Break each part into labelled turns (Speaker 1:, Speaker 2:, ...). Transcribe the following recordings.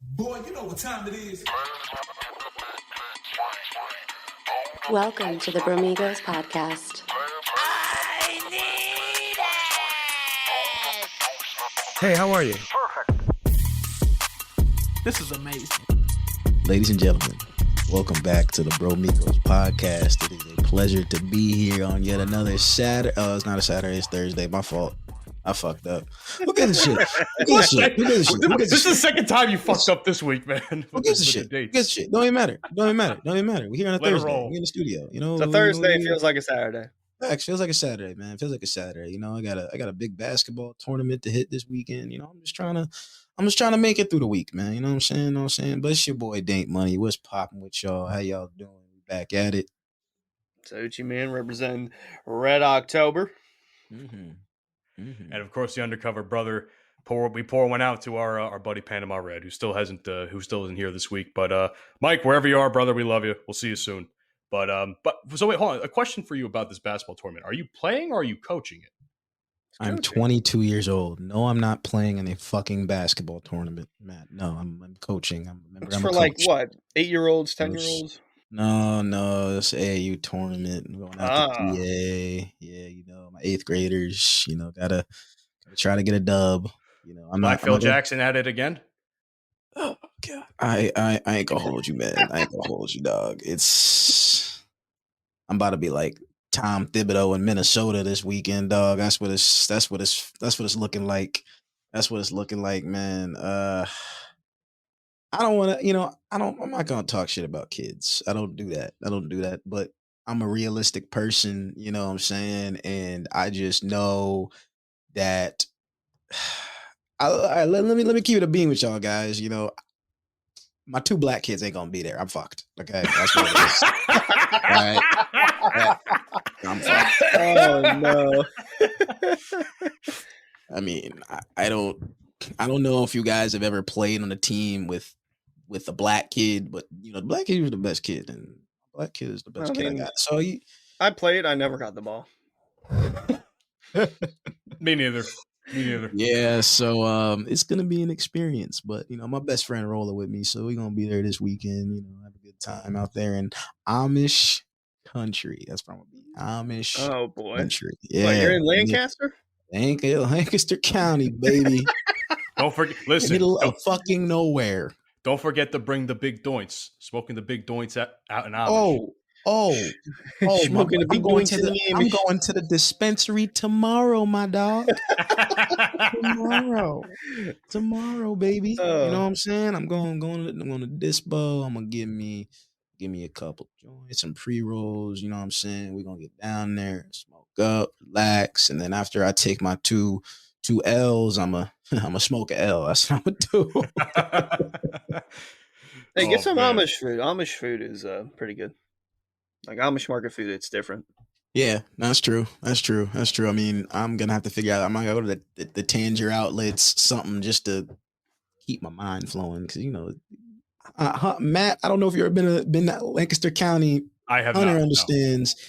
Speaker 1: Boy, you know what time it is.
Speaker 2: Welcome to the Bromigos Podcast.
Speaker 3: I need it!
Speaker 4: Hey, how are you?
Speaker 1: This is amazing.
Speaker 4: Ladies and gentlemen, welcome back to the Bromigos Podcast. It is a pleasure to be here on yet another Saturday. Oh, it's not a Saturday, it's Thursday. My fault. I fucked up. Who gives a shit? Who gives a shit? Who gives a shit?
Speaker 5: This is the second time you fucked up this week, man.
Speaker 4: Who gives a shit? Who gives a shit? Don't even matter. Don't even matter. We're here on a
Speaker 5: Let it
Speaker 4: Thursday.
Speaker 5: roll.
Speaker 4: We're in the studio. You know,
Speaker 6: It's a Thursday. It feels like a Saturday.
Speaker 4: Facts. Feels like a Saturday, man. Feels like a Saturday. You know, I got a big basketball tournament to hit this weekend. You know, I'm just trying to make it through the week, man. You know what I'm saying? But it's your boy Daint Money. What's popping with y'all? How y'all doing? We back at it.
Speaker 6: So Hoochie man representing Red October.
Speaker 5: And of course, the Undercover Brother. We pour one out to our buddy Panama Red, who still isn't here this week. But Mike, wherever you are, brother, we love you. We'll see you soon. But so wait, hold on. A question for you about this basketball tournament: are you playing or are you coaching it?
Speaker 4: I'm 22 years old. No, I'm not playing in a fucking basketball tournament, Matt. No, I'm coaching.
Speaker 6: It's for like what? 8-year-olds, 10-year-olds?
Speaker 4: No, it's AAU tournament. I'm going out to PA. Yeah, you know, my 8th graders, you know, gotta try to get a dub. You know, I'm
Speaker 5: Phil Jackson at it again.
Speaker 4: Oh God, I ain't gonna hold you, man. I ain't gonna hold you, dog. I'm about to be like Tom Thibodeau in Minnesota this weekend, dog. That's what it's looking like. That's what it's looking like, man. I don't want to, you know, I'm not going to talk shit about kids. I don't do that. But I'm a realistic person, you know what I'm saying? And I just know that let me keep it a being with y'all guys. You know, my 2 black kids ain't going to be there. I'm fucked. Okay. That's what it is. All right. I'm fucked.
Speaker 6: Oh no.
Speaker 4: I mean, I don't know if you guys have ever played on a team with a black kid, but you know, the black kid was the best kid, and black kid is the best kid I got. So
Speaker 6: I played. I never got the ball.
Speaker 5: Me neither.
Speaker 4: Yeah, so it's gonna be an experience, but you know, my best friend rolling with me, so we're gonna be there this weekend. You know, have a good time out there in Amish country. That's where I'm gonna be. Amish.
Speaker 6: Oh boy.
Speaker 4: Country. Yeah,
Speaker 6: Wait, you're in Lancaster?
Speaker 4: Lancaster County, baby.
Speaker 5: Don't forget. Listen,
Speaker 4: middle of fucking nowhere.
Speaker 5: Don't forget to bring the big doints. Smoking the big doints out in Amish.
Speaker 6: Smoking the big doints in the Amish.
Speaker 4: I'm going to the dispensary tomorrow, my dog. tomorrow, baby. You know what I'm saying? I'm going to Dispo. I'm gonna give me a couple joints, some pre-rolls. You know what I'm saying? We're gonna get down there, smoke up, relax, and then after I take my two L's, I'm a smoke a L. That's what I'm gonna do.
Speaker 6: Hey, get some Amish food. Amish food is pretty good. Like Amish market food, it's different.
Speaker 4: Yeah, that's true. I mean, I'm gonna have to figure out. I'm gonna go to the Tanger outlets, something just to keep my mind flowing. Because you know, Matt, I don't know if you've ever been to Lancaster County.
Speaker 5: I have
Speaker 4: Hunter
Speaker 5: not.
Speaker 4: understands. No.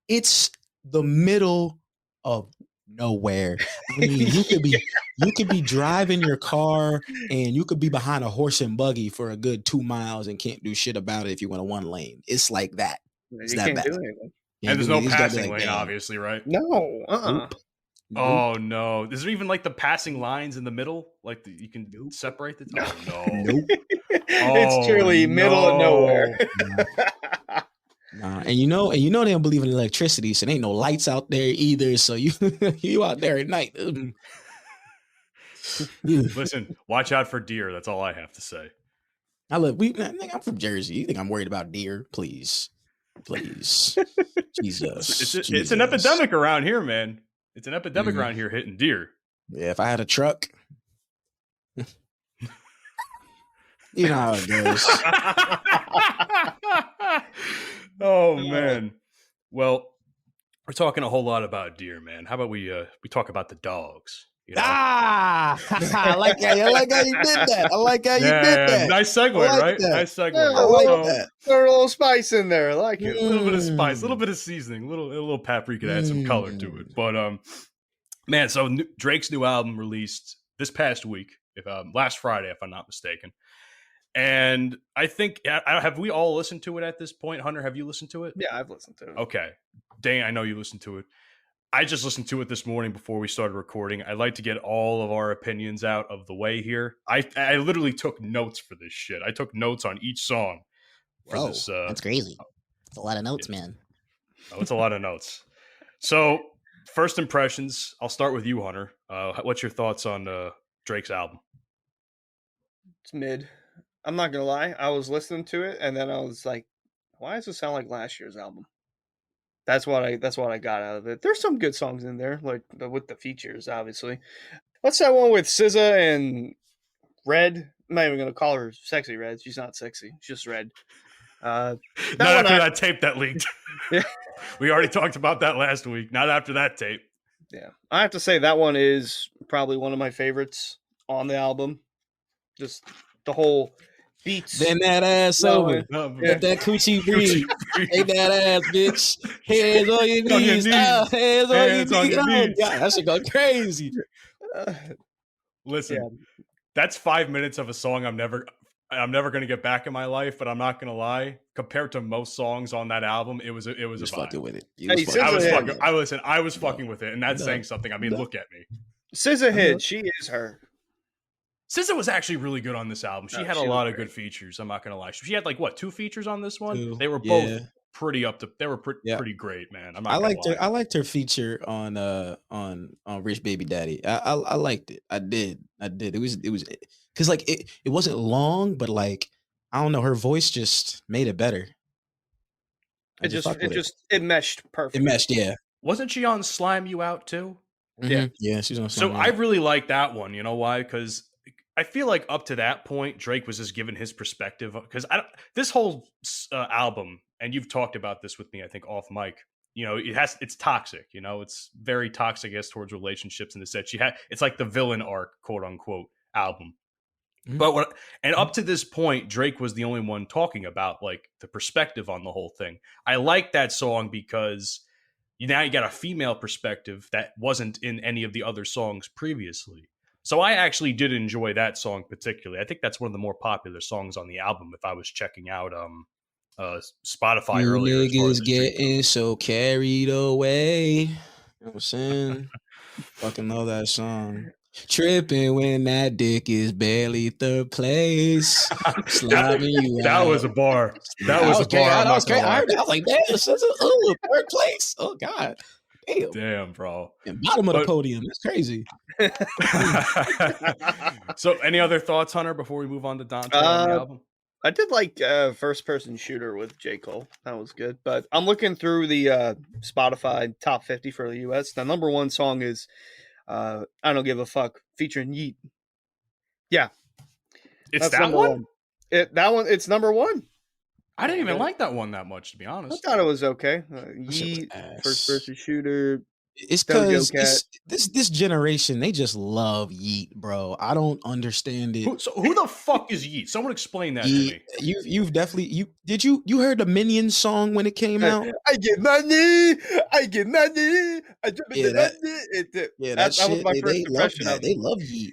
Speaker 4: It's the middle of nowhere. I mean, you could be driving your car and you could be behind a horse and buggy for a good 2 miles and can't do shit about it if you went a 1 lane. It's like that. It's
Speaker 6: you
Speaker 4: that
Speaker 6: can't
Speaker 4: bad.
Speaker 6: do anything.
Speaker 5: And there's no passing lane, obviously, right?
Speaker 6: No.
Speaker 4: Nope.
Speaker 5: Oh no! Is there even like the passing lines in the middle? Like you can separate the? Oh no!
Speaker 4: Nope.
Speaker 6: It's truly middle of nowhere.
Speaker 4: Nah, and you know they don't believe in electricity, so there ain't no lights out there either. So you out there at night.
Speaker 5: Listen, watch out for deer. That's all I have to say.
Speaker 4: I'm from Jersey. You think I'm worried about deer? Please. Jesus.
Speaker 5: It's an epidemic around here, man. It's an epidemic around here hitting deer.
Speaker 4: Yeah, if I had a truck. You know how it goes.
Speaker 5: Oh man. Well, we're talking a whole lot about deer, man. How about we talk about the dogs? You know?
Speaker 4: I like how you did that. I like how you did that.
Speaker 5: Nice segue, right?
Speaker 4: That.
Speaker 5: Nice segue.
Speaker 6: Yeah, I like that. Throw a little spice in there. I like it.
Speaker 5: A little bit of spice, a little bit of seasoning, a little paprika to add some color to it. But man, so Drake's new album released this past week, if last Friday, if I'm not mistaken. And I think, have we all listened to it at this point? Hunter, have you listened to it?
Speaker 6: Yeah, I've listened to it.
Speaker 5: Okay. Daint, I know you listened to it. I just listened to it this morning before we started recording. I'd like to get all of our opinions out of the way here. I literally took notes for this shit. I took notes on each song for
Speaker 7: Whoa,
Speaker 5: this.
Speaker 7: that's crazy. It's a lot of notes, man.
Speaker 5: Oh, it's a lot of notes. So, first impressions, I'll start with you, Hunter. What's your thoughts on Drake's album?
Speaker 6: It's mid. I'm not gonna lie. I was listening to it, and then I was like, "Why does it sound like last year's album?" That's what I got out of it. There's some good songs in there, like with the features, obviously. What's that one with SZA and Red? I'm not even gonna call her Sexy Red. She's not sexy. She's just Red.
Speaker 5: Not after that tape that leaked.
Speaker 6: Yeah.
Speaker 5: We already talked about that last week. Not after that tape.
Speaker 6: Yeah, I have to say that one is probably one of my favorites on the album. Just the whole beats.
Speaker 4: Bend that ass over. Let that coochie breathe. Take that ass, bitch. Hands on your knees. Hands on your knees. God, that shit go crazy.
Speaker 5: Listen, that's 5 minutes of a song I'm never going to get back in my life, but I'm not going to lie. Compared to most songs on that album, it was a vibe.
Speaker 4: Fucking with it.
Speaker 5: I was fucking with it, and that's saying something. I mean, look at me.
Speaker 6: SZA hit. She is her.
Speaker 5: SZA was actually really good on this album. She had a lot of good features. I'm not gonna lie. She had like 2 features on this one. They were both pretty up to. They were pretty great, man.
Speaker 4: I liked her feature on Rich Baby Daddy. I liked it. I did. It was because like it wasn't long, but like I don't know, her voice just made it better.
Speaker 6: It meshed perfectly.
Speaker 4: It meshed, yeah.
Speaker 5: Wasn't she on Slime You Out too?
Speaker 4: Mm-hmm. Yeah, she's on Slime
Speaker 5: So
Speaker 4: You Out.
Speaker 5: I really like that one. You know why? Because I feel like up to that point, Drake was just giving his perspective. Because this whole album, and you've talked about this with me, I think off mic. You know, it's toxic. You know, it's very toxic as towards relationships. In the set, it's like the villain arc, quote unquote, album. Mm-hmm. But up to this point, Drake was the only one talking about like the perspective on the whole thing. I like that song because now you got a female perspective that wasn't in any of the other songs previously. So I actually did enjoy that song particularly. I think that's one of the more popular songs on the album. If I was checking out Spotify earlier,
Speaker 4: niggas getting so carried away. You know what I'm saying? Fucking know that song. Tripping when that dick is barely third place. Slamming you
Speaker 5: that
Speaker 4: out.
Speaker 5: was a bar. That was a bar.
Speaker 4: That was crazy. I was like, damn, this is third place. Oh God.
Speaker 5: Damn, bro.
Speaker 4: And bottom of the podium. That's crazy.
Speaker 5: So, any other thoughts, Hunter, before we move on to Dante on the album?
Speaker 6: I did like First Person Shooter with J. Cole. That was good. But I'm looking through the Spotify top 50 for the US. The number one song is I Don't Give a Fuck featuring Yeet. Yeah.
Speaker 5: It's that one?
Speaker 6: It's number one.
Speaker 5: I didn't even like that one that much, to be honest.
Speaker 6: I thought it was okay. Yeet, First Person Shooter.
Speaker 4: It's because this generation, they just love Yeet, bro. I don't understand it.
Speaker 5: Who the fuck is Yeet? Someone explain that
Speaker 4: Yeet,
Speaker 5: to me.
Speaker 4: You've definitely you heard the Minions song when it came out?
Speaker 6: I get money. I that was my first impression of it.
Speaker 4: They love Yeet.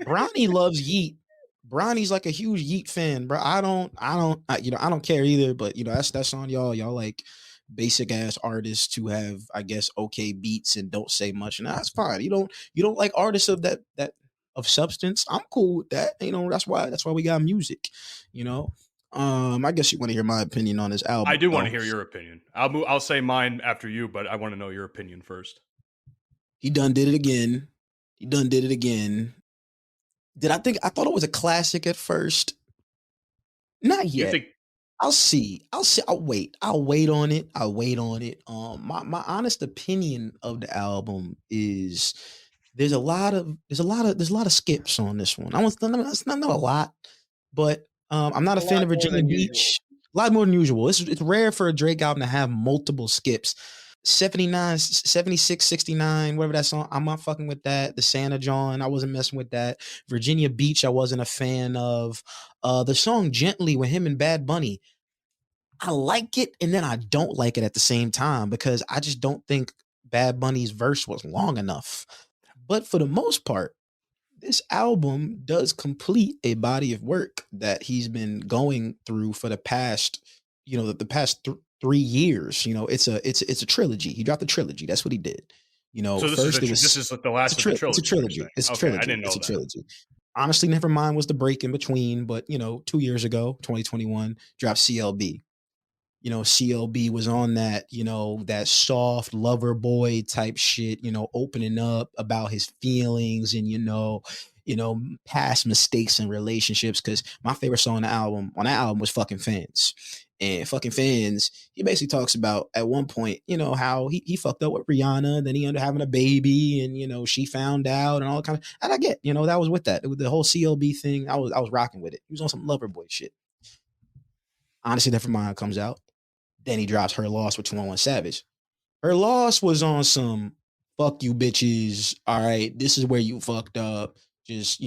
Speaker 4: Bronny loves Yeet. Bronny's like a huge Yeet fan, bro. I don't care either, but that's on y'all. Y'all like basic ass artists who have, I guess, okay beats and don't say much, and that's fine. You don't like artists of that of substance. I'm cool with that. That's why we got music. I guess you want to hear my opinion on this album.
Speaker 5: I do want to hear your opinion. I'll say mine after you, but I want to know your opinion first.
Speaker 4: He done did it again. I thought it was a classic at first. Not yet. I'll see. I'll wait on it. My honest opinion of the album is there's a lot of skips on this one. It's not a lot, but I'm not a fan of Virginia Beach. A lot more than usual. It's rare for a Drake album to have multiple skips. 79, 76, 69, whatever that song. I'm not fucking with that. The Santa John, I wasn't messing with that. Virginia Beach, I wasn't a fan of. The song Gently with him and Bad Bunny, I like it and then I don't like it at the same time because I just don't think Bad Bunny's verse was long enough. But for the most part, this album does complete a body of work that he's been going through for the past, the past 3 years. It's a trilogy. He dropped a trilogy. That's what he did.
Speaker 5: So
Speaker 4: First
Speaker 5: this is like the last of the trilogy.
Speaker 4: It's a trilogy. It's a trilogy.
Speaker 5: I didn't know
Speaker 4: it's a
Speaker 5: that.
Speaker 4: trilogy. Honestly, Nevermind was the break in between, but 2 years ago, 2021, dropped CLB. CLB was on that, that soft lover boy type shit, opening up about his feelings and, past mistakes in relationships. Cause my favorite song on that album was Fucking Fans. And Fucking Fans, he basically talks about at one point, how he fucked up with Rihanna, then he ended up having a baby and, she found out and all kind of, and I get, that was with that. The whole CLB thing, I was rocking with it. He was on some lover boy shit. Honestly, Nevermind comes out. Then he drops Her Loss with 211 Savage. Her Loss was on some fuck you bitches. All right, this is where you fucked up. Just,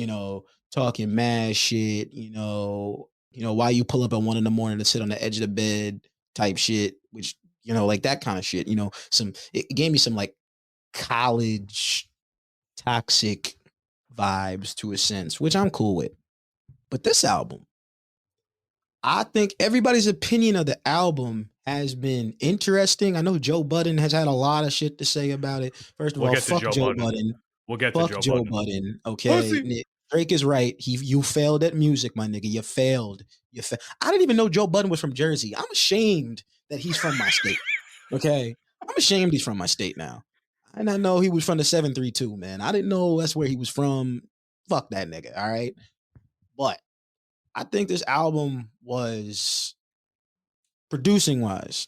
Speaker 4: talking mad shit, why you pull up at 1 a.m. to sit on the edge of the bed type shit, which, like that kind of shit, it gave me some like college toxic vibes to a sense, which I'm cool with. But this album, I think everybody's opinion of the album has been interesting. I know Joe Budden has had a lot of shit to say about it. First of all, fuck Joe Budden.
Speaker 5: We'll get
Speaker 4: fuck
Speaker 5: to
Speaker 4: Joe Budden. Okay, Drake is right. You failed at music, my nigga. You failed. I didn't even know Joe Budden was from Jersey. I'm ashamed that he's from my state. Okay, I'm ashamed he's from my state now. I didn't know he was from the 732, man. I didn't know that's where he was from. Fuck that nigga. All right, but I think this album was production wise,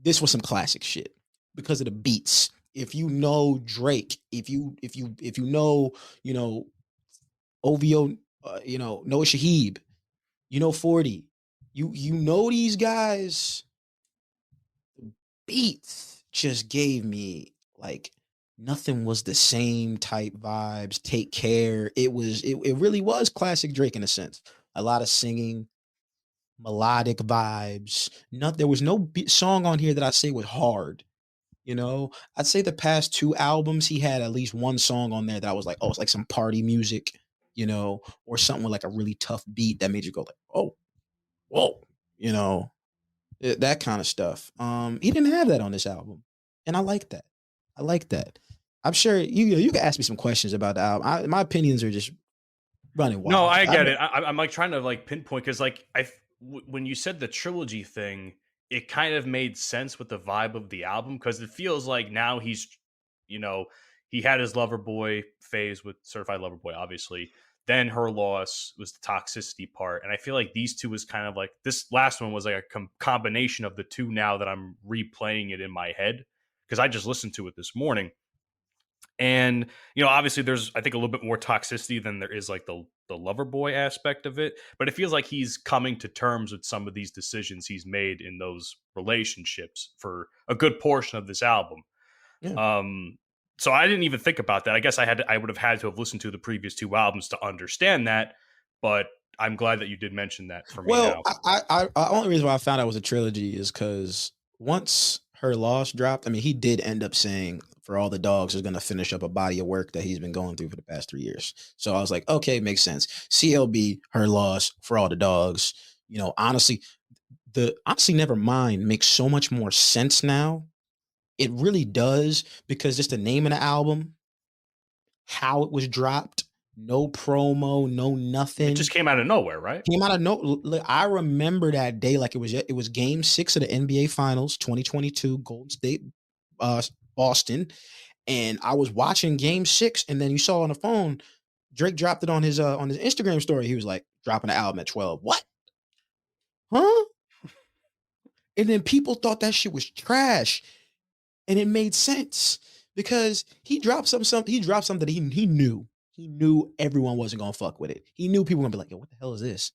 Speaker 4: this was some classic shit because of the beats. If you know Drake, if you know, OVO, Noah Shahib, 40, you know these guys, the beats just gave me like nothing was the same type vibes. Take Care. It really was classic Drake in a sense. A lot of singing, melodic vibes. There was no song on here that I say was hard. I'd say the past 2 albums, he had at least one song on there that I was like, oh, it's like some party music, or something with like a really tough beat that made you go like, oh, whoa, that kind of stuff. He didn't have that on this album, and I like that. I'm sure you can ask me some questions about the album. My opinions are just running wild.
Speaker 5: No, I get it. I'm like trying to like pinpoint because like when you said the trilogy thing, it kind of made sense with the vibe of the album because it feels like now he's, he had his Loverboy phase with Certified Lover Boy, obviously. Then Her Loss was the toxicity part. And I feel like these two was kind of like, this last one was like a combination of the two now that I'm replaying it in my head because I just listened to it this morning. And, obviously there's, I think, a little bit more toxicity than there is like the lover boy aspect of it. But it feels like he's coming to terms with some of these decisions he's made in those relationships for a good portion of this album. Yeah. So I didn't even think about that. I guess I would have had to have listened to the previous 2 albums to understand that. But I'm glad that you did mention that for me.
Speaker 4: Well, I only reason why I found out it was a trilogy is because once Her Loss dropped, I mean, he did end up saying For All the Dogs is going to finish up a body of work that he's been going through for the past 3 years. So I was like, okay, makes sense. CLB, Her Loss, For All the Dogs. Honestly, Nevermind makes so much more sense now. It really does, because just the name of the album, how it was dropped, no promo, no nothing.
Speaker 5: It just came out of nowhere, right?
Speaker 4: Came out of nowhere. I remember that day like it was Game 6 of the NBA Finals, 2022, Golden State, Boston, and I was watching Game 6, and then you saw on the phone, Drake dropped it on his Instagram story. He was like, dropping the album at 12. What? Huh? And then people thought that shit was trash. And it made sense because he dropped something that he knew. He knew everyone wasn't going to fuck with it. He knew people were going to be like, yo, what the hell is this?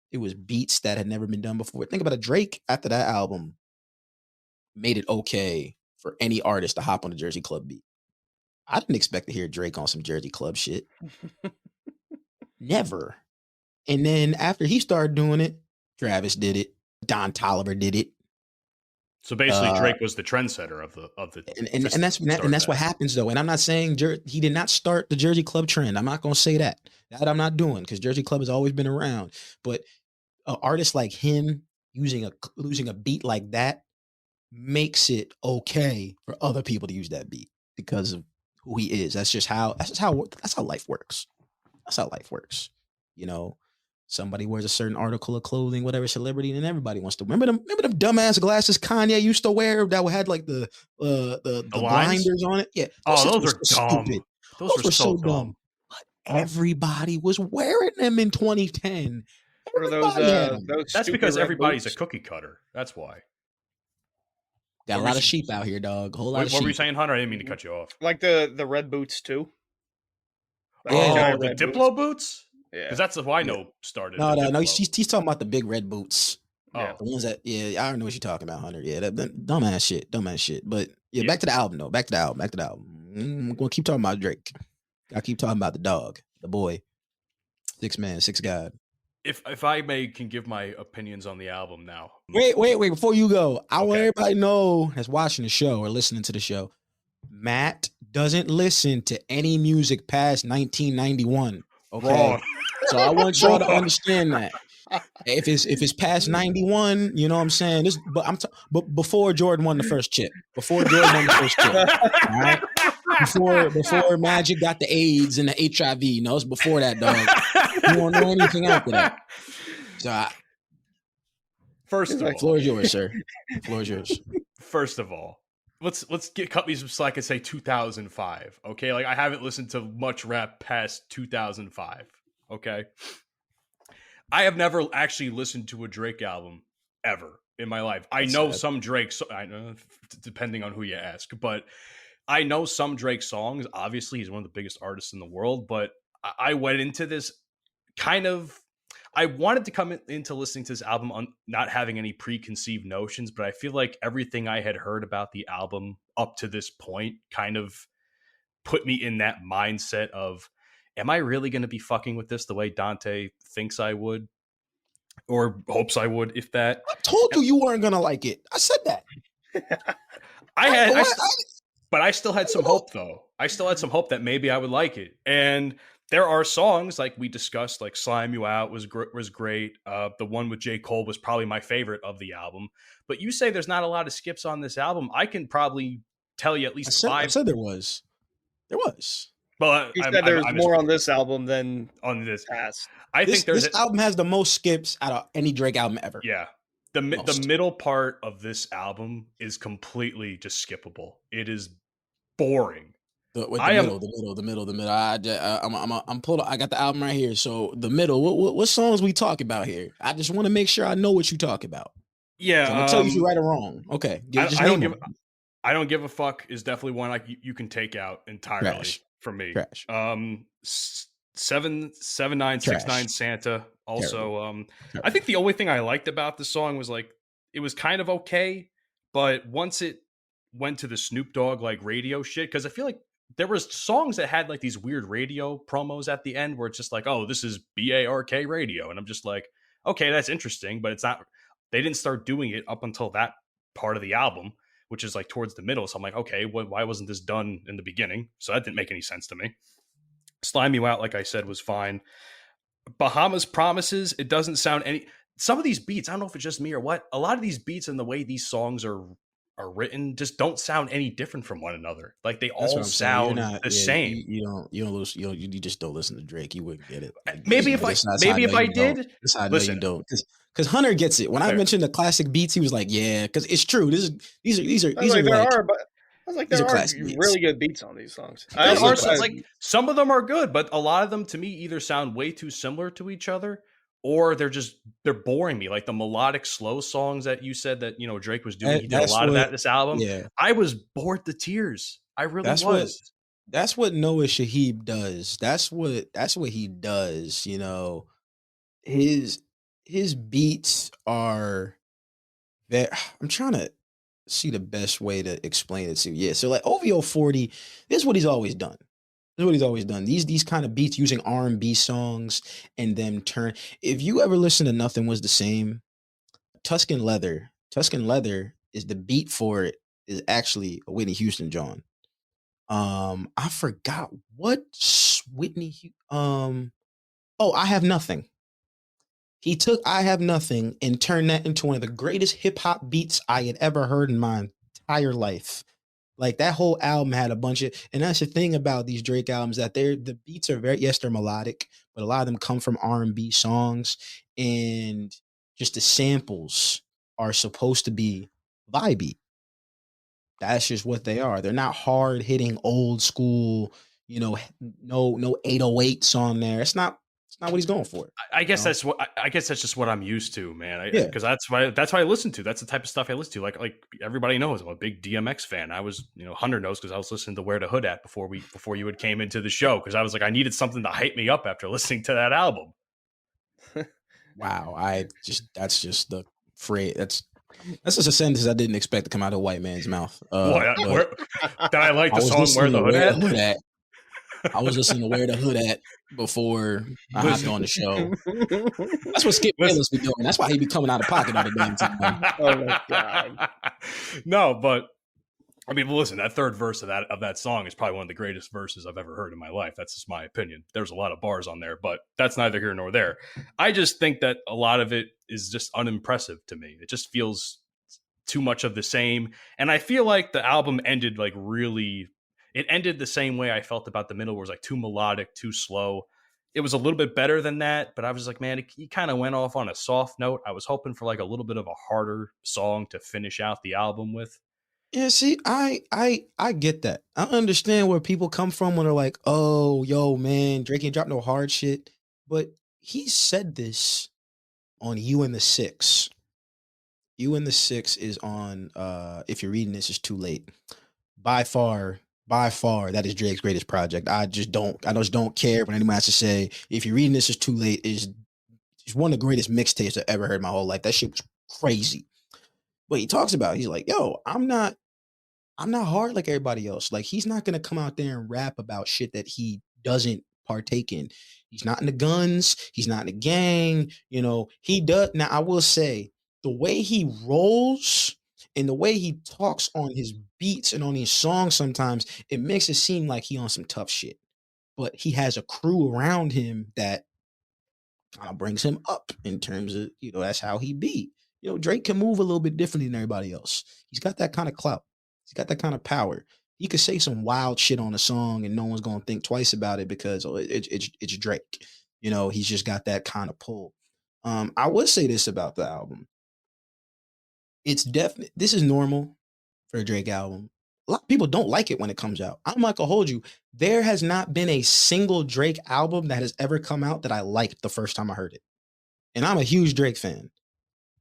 Speaker 4: It was beats that had never been done before. Think about it. Drake, after that album, made it okay for any artist to hop on the Jersey Club beat. I didn't expect to hear Drake on some Jersey Club shit. Never. And then after he started doing it, Travis did it. Don Toliver did it.
Speaker 5: So basically, Drake was the trendsetter of the
Speaker 4: and that's what happens though. And I'm not saying he did not start the Jersey Club trend. I'm not gonna say that. That I'm not doing, because Jersey Club has always been around. But an artist like him using a beat like that makes it okay for other people to use that beat because of who he is. That's how life works. That's how life works. You know, somebody wears a certain article of clothing, whatever celebrity, and everybody wants to remember them dumbass glasses Kanye used to wear that had like the blinders on it. Yeah.
Speaker 5: Those are dumb. Stupid. Those were so dumb.
Speaker 4: But everybody was wearing them in 2010.
Speaker 5: That's because everybody's a cookie cutter. That's why.
Speaker 4: Got a lot of sheep out here, dog. Whole lot of sheep.
Speaker 5: What were you saying, Hunter? I didn't mean to cut you off.
Speaker 6: Like the red boots too.
Speaker 5: Like the Diplo boots? Yeah. Because that's who I know started.
Speaker 4: No. He's talking about the big red boots.
Speaker 5: Oh.
Speaker 4: The ones that, I don't know what you're talking about, Hunter. Yeah, that dumbass shit. But yeah, back to the album, though. Back to the album. I'm going to keep talking about Drake. I keep talking about the dog, the boy. 6 man, 6 God.
Speaker 5: If I can give my opinions on the album now.
Speaker 4: Wait, before you go, I want everybody to know that's watching the show or listening to the show, Matt doesn't listen to any music past 1991. Okay.
Speaker 5: Wrong.
Speaker 4: So I want y'all to understand that. If it's past 91, you know what I'm saying? But before Jordan won the first chip. All right? Before Magic got the AIDS and the HIV. No, it's before that, dog. You won't know anything after that. So
Speaker 5: first of all,
Speaker 4: floor is yours, sir. Floor is yours.
Speaker 5: First of all, let's cut me some slack and say 2005. Okay, like I haven't listened to much rap past 2005. Okay, I have never actually listened to a Drake album ever in my life. I know some Drake, I know, depending on who you ask, but I know some Drake songs. Obviously, he's one of the biggest artists in the world, but I went into this I wanted to come into listening to this album on not having any preconceived notions, but I feel like everything I had heard about the album up to this point kind of put me in that mindset of, am I really going to be fucking with this the way Dante thinks I would or hopes I would, if that?
Speaker 4: I told you weren't going to like it. I said that.
Speaker 5: But I still had some hope, though. I still had some hope that maybe I would like it. And there are songs like we discussed, like Slime You Out was great. The one with J. Cole was probably my favorite of the album. But you say there's not a lot of skips on this album. I can probably tell you at least 5.
Speaker 4: I said there was. There was.
Speaker 5: But
Speaker 6: you said there's more on this album than on this past.
Speaker 5: I think
Speaker 4: this album has the most skips out of any Drake album ever.
Speaker 5: Yeah. The middle part of this album is completely just skippable. It is boring.
Speaker 4: The middle. I'm pulled. I got the album right here. So the middle. What songs we talk about here? I just want to make sure I know what you talk about.
Speaker 5: Yeah,
Speaker 4: so I'm gonna tell you if you're right or wrong. Okay,
Speaker 5: I don't give a fuck is definitely one like you can take out entirely.
Speaker 4: Trash.
Speaker 5: For me.
Speaker 4: Trash.
Speaker 5: 7969 Santa. Also, I think the only thing I liked about the song was like it was kind of okay, but once it went to the Snoop Dogg like radio shit, because I feel like there was songs that had like these weird radio promos at the end where it's just like, oh, this is BARK radio, and I'm just like, okay, that's interesting, but it's not. They didn't start doing it up until that part of the album, which is like towards the middle. So I'm like, okay, why wasn't this done in the beginning? So that didn't make any sense to me. Slime You Out, like I said, was fine. Bahamas Promises, it doesn't sound any. Some of these beats, I don't know if it's just me or what. A lot of these beats and the way these songs are written just don't sound any different from one another. Like they all sound the same.
Speaker 4: You just don't listen to Drake. You wouldn't get it. Like,
Speaker 5: maybe if I did,
Speaker 4: listen, you don't. Because Hunter gets it. When I mentioned the classic beats, he was like, "Yeah," because it's true. These are
Speaker 6: really good beats on these songs.
Speaker 5: Like some of them are good, but a lot of them to me either sound way too similar to each other, or they're boring me. Like the melodic slow songs that you said that Drake was doing. He did a lot of that in this album. Yeah. I was bored to tears. I really was.
Speaker 4: That's what Noah Shahib does. That's what he does. His beats are that I'm trying to see the best way to explain it to you. Yeah. So like OVO 40, this is what he's always done. These kind of beats using R&B songs and then turn. If you ever listen to Nothing Was the Same, Tuscan Leather is the beat for it is actually a Whitney Houston John. I forgot what Whitney. I Have Nothing. He took I Have Nothing and turned that into one of the greatest hip hop beats I had ever heard in my entire life. Like that whole album had a bunch of, and that's the thing about these Drake albums, that the beats are they're melodic, but a lot of them come from R&B songs, and just the samples are supposed to be vibey. That's just what they are. They're not hard hitting old school, no 808s on there. It's not what he's going for.
Speaker 5: I guess that's just what I'm used to, man.
Speaker 4: Yeah.
Speaker 5: Because that's what I listen to. That's the type of stuff I listen to. Like everybody knows, I'm a big DMX fan. I was, Hunter knows, because I was listening to Where the Hood At before you had came into the show, because I was like, I needed something to hype me up after listening to that album.
Speaker 4: Wow, that's just the phrase. That's just a sentence I didn't expect to come out of a white man's mouth.
Speaker 5: Did I like the song Where the Hood At?
Speaker 4: I was listening to Where the Hood At before I hopped on the show. That's what Skip Bayless be doing. That's why he be coming out of pocket all the damn time.
Speaker 6: Oh my god!
Speaker 5: No, but I mean, listen, that third verse of that song is probably one of the greatest verses I've ever heard in my life. That's just my opinion. There's a lot of bars on there, but that's neither here nor there. I just think that a lot of it is just unimpressive to me. It just feels too much of the same, and I feel like the album ended It ended the same way I felt about the middle, where it was like too melodic, too slow. It was a little bit better than that, but I was like, man, he kind of went off on a soft note. I was hoping for like a little bit of a harder song to finish out the album with.
Speaker 4: Yeah, see, I get that. I understand where people come from when they're like, oh, yo, man, Drake ain't dropped no hard shit. But he said this on You and the Six. You and the Six is on, if you're reading this, it's too late. By far, that is Drake's greatest project. I just don't care when anyone has to say, if you're reading this, it's too late. It's one of the greatest mixtapes I've ever heard in my whole life. That shit was crazy. But he talks about, he's like, yo, I'm not hard like everybody else. Like, he's not going to come out there and rap about shit that he doesn't partake in. He's not in the guns. He's not in the gang. He does. Now, I will say, the way he rolls and the way he talks on his beats and on his songs, sometimes it makes it seem like he on some tough shit. But he has a crew around him that kind of brings him up in terms of, that's how he be. Drake can move a little bit differently than everybody else. He's got that kind of clout. He's got that kind of power. He could say some wild shit on a song and no one's going to think twice about it because it's Drake. He's just got that kind of pull. I would say this about the album. It's definitely, this is normal for a Drake album. A lot of people don't like it when it comes out. I'm not gonna hold you. There has not been a single Drake album that has ever come out that I liked the first time I heard it. And I'm a huge Drake fan.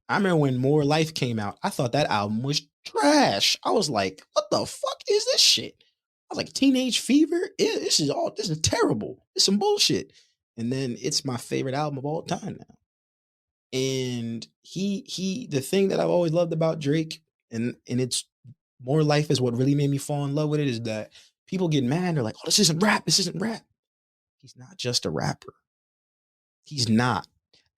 Speaker 4: I remember when More Life came out, I thought that album was trash. I was like, what the fuck is this shit? I was like, Teenage Fever? This is terrible. It's some bullshit. And then it's my favorite album of all time now. And the thing that I've always loved about Drake, and it's More Life is what really made me fall in love with it, is that people get mad. They're like, oh, this isn't rap. He's not just a rapper. He's not.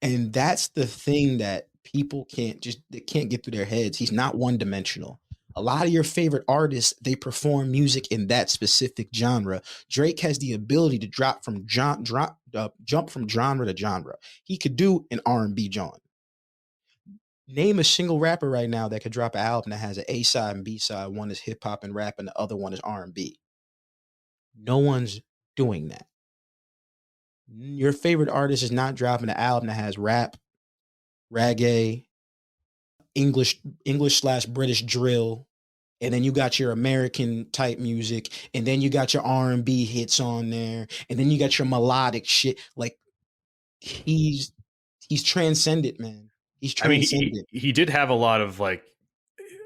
Speaker 4: And that's the thing that people can't get through their heads. He's not one dimensional. A lot of your favorite artists, they perform music in that specific genre. Drake has the ability to jump from genre to genre. He could do an R&B genre. Name a single rapper right now that could drop an album that has an A side and B side. One is hip hop and rap, and the other one is R&B. No one's doing that. Your favorite artist is not dropping an album that has rap, reggae, English/British drill, and then you got your American type music, and then you got your R&B hits on there, and then you got your melodic shit. Like, he's transcended, man. He's transcended.
Speaker 5: I mean, he did have a lot of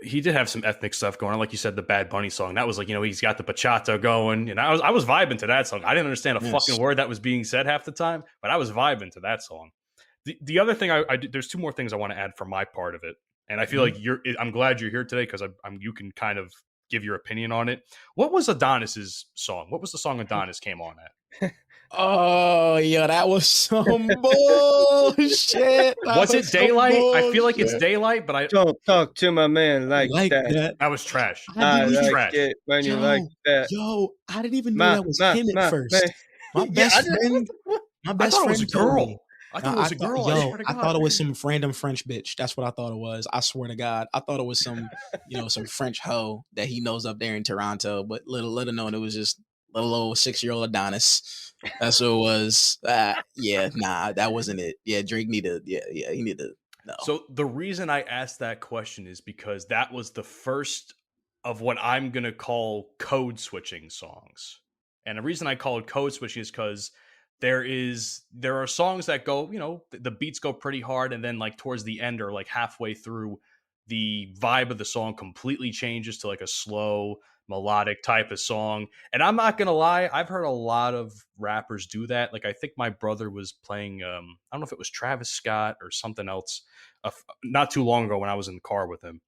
Speaker 5: he did have some ethnic stuff going on, like you said, the Bad Bunny song. That was he's got the bachata going, and I was vibing to that song. I didn't understand a fucking word that was being said half the time, but I was vibing to that song. The other thing there's two more things I want to add for my part of it, and I feel like I'm glad you're here today because you can kind of give your opinion on it. What was Adonis's song? What was the song Adonis came on at?
Speaker 4: Oh, yeah, that was some bullshit.
Speaker 5: Was it Daylight? I feel like it's Daylight, but I
Speaker 6: Don't talk to my man like that.
Speaker 5: that was trash.
Speaker 6: I
Speaker 4: didn't even-
Speaker 6: like it when you like that.
Speaker 4: Yo, I didn't even know that was him at first.
Speaker 6: man.
Speaker 4: My best friend,
Speaker 5: I thought it was a
Speaker 4: told me.
Speaker 5: girl. I thought it was a girl.
Speaker 4: I thought it was some random French bitch. That's what I thought it was. I swear to God, I thought it was some, some French hoe that he knows up there in Toronto. But little known, it was just little old 6-year-old Adonis. That's what it was. Yeah, nah, that wasn't it. Yeah, Drake needed. Yeah, he needed. No.
Speaker 5: So the reason I asked that question is because that was the first of what I'm gonna call code switching songs, and the reason I call it code switching is because there are songs that go, the beats go pretty hard, and then like towards the end or like halfway through, the vibe of the song completely changes to like a slow melodic type of song. And I'm not gonna lie, I've heard a lot of rappers do that. Like I think my brother was playing I don't know if it was Travis Scott or something else not too long ago when I was in the car with him,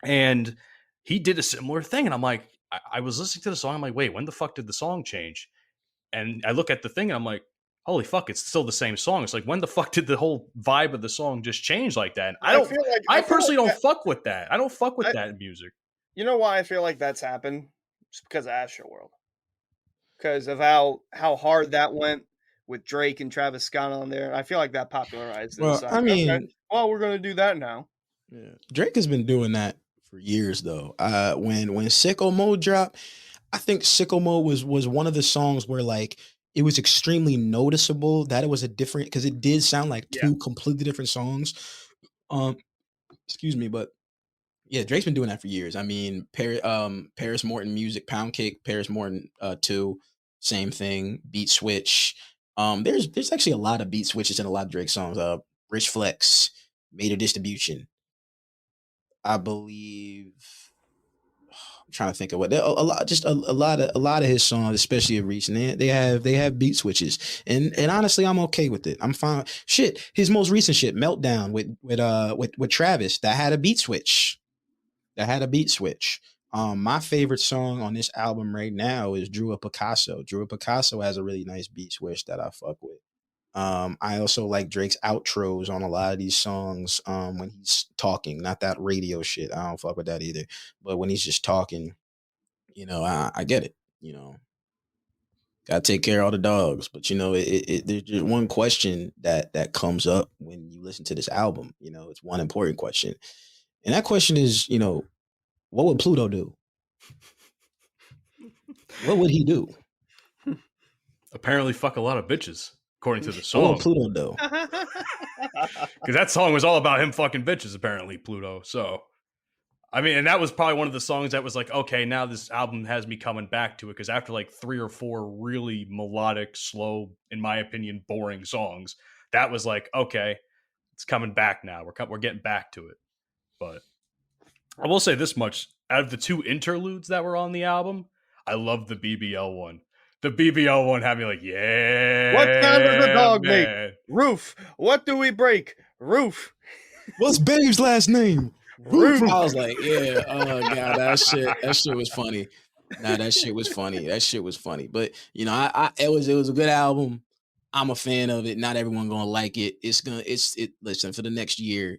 Speaker 5: and he did a similar thing. And I'm like, I was listening to the song, I'm like, wait, when the fuck did the song change? And I look at the thing and I'm like, holy fuck, it's still the same song. It's like, when the fuck did the whole vibe of the song just change like that? And I personally don't fuck with that. I don't fuck with that in music.
Speaker 6: You know why I feel like that's happened? Just because of Astroworld. Because of how hard that went with Drake and Travis Scott on there. I feel like that popularized it.
Speaker 4: Well,
Speaker 6: So
Speaker 4: I mean,
Speaker 6: okay, well, we're going to do that now.
Speaker 4: Yeah. Drake has been doing that for years, though. When Sicko Mode dropped, I think Sicko Mode was one of the songs where like it was extremely noticeable that it was a different, because it did sound like two completely different songs. Excuse me, but yeah, Drake's been doing that for years. I mean, Paris Morton music, Pound Cake, Paris Morton 2, same thing. Beat switch. There's actually a lot of beat switches in a lot of Drake songs. Rich Flex, Major Distribution. I believe. I'm trying to think of what a lot of his songs, especially of recent, they have beat switches, and honestly, I'm okay with it. I'm fine. Shit, his most recent shit, Meltdown with Travis, that had a beat switch. My favorite song on this album right now is Drew a Picasso. Drew a Picasso has a really nice beat switch that I fuck with. I also like Drake's outros on a lot of these songs when he's talking, not that radio shit. I don't fuck with that either. But when he's just talking, I get it. Gotta take care of all the dogs. But there's just one question that comes up when you listen to this album. It's one important question. And that question is, what would Pluto do? What would he do?
Speaker 5: Apparently fuck a lot of bitches, according to the song.
Speaker 4: What would Pluto do?
Speaker 5: Because that song was all about him fucking bitches, apparently, Pluto. So, I mean, and that was probably one of the songs that was like, okay, now this album has me coming back to it. Because after like 3 or 4 really melodic, slow, in my opinion, boring songs, that was like, okay, it's coming back now. We're getting back to it. But I will say this much. Out of the 2 interludes that were on the album, I love the BBL one. The BBL one had me like, yeah.
Speaker 6: What sound does the dog make? Roof. What do we break? Roof.
Speaker 4: What's Babe's last name? Roof. I was like, yeah. Oh god, that shit was funny. Nah, that shit was funny. But it was a good album. I'm a fan of it. Not everyone gonna like it. Listen, for the next year,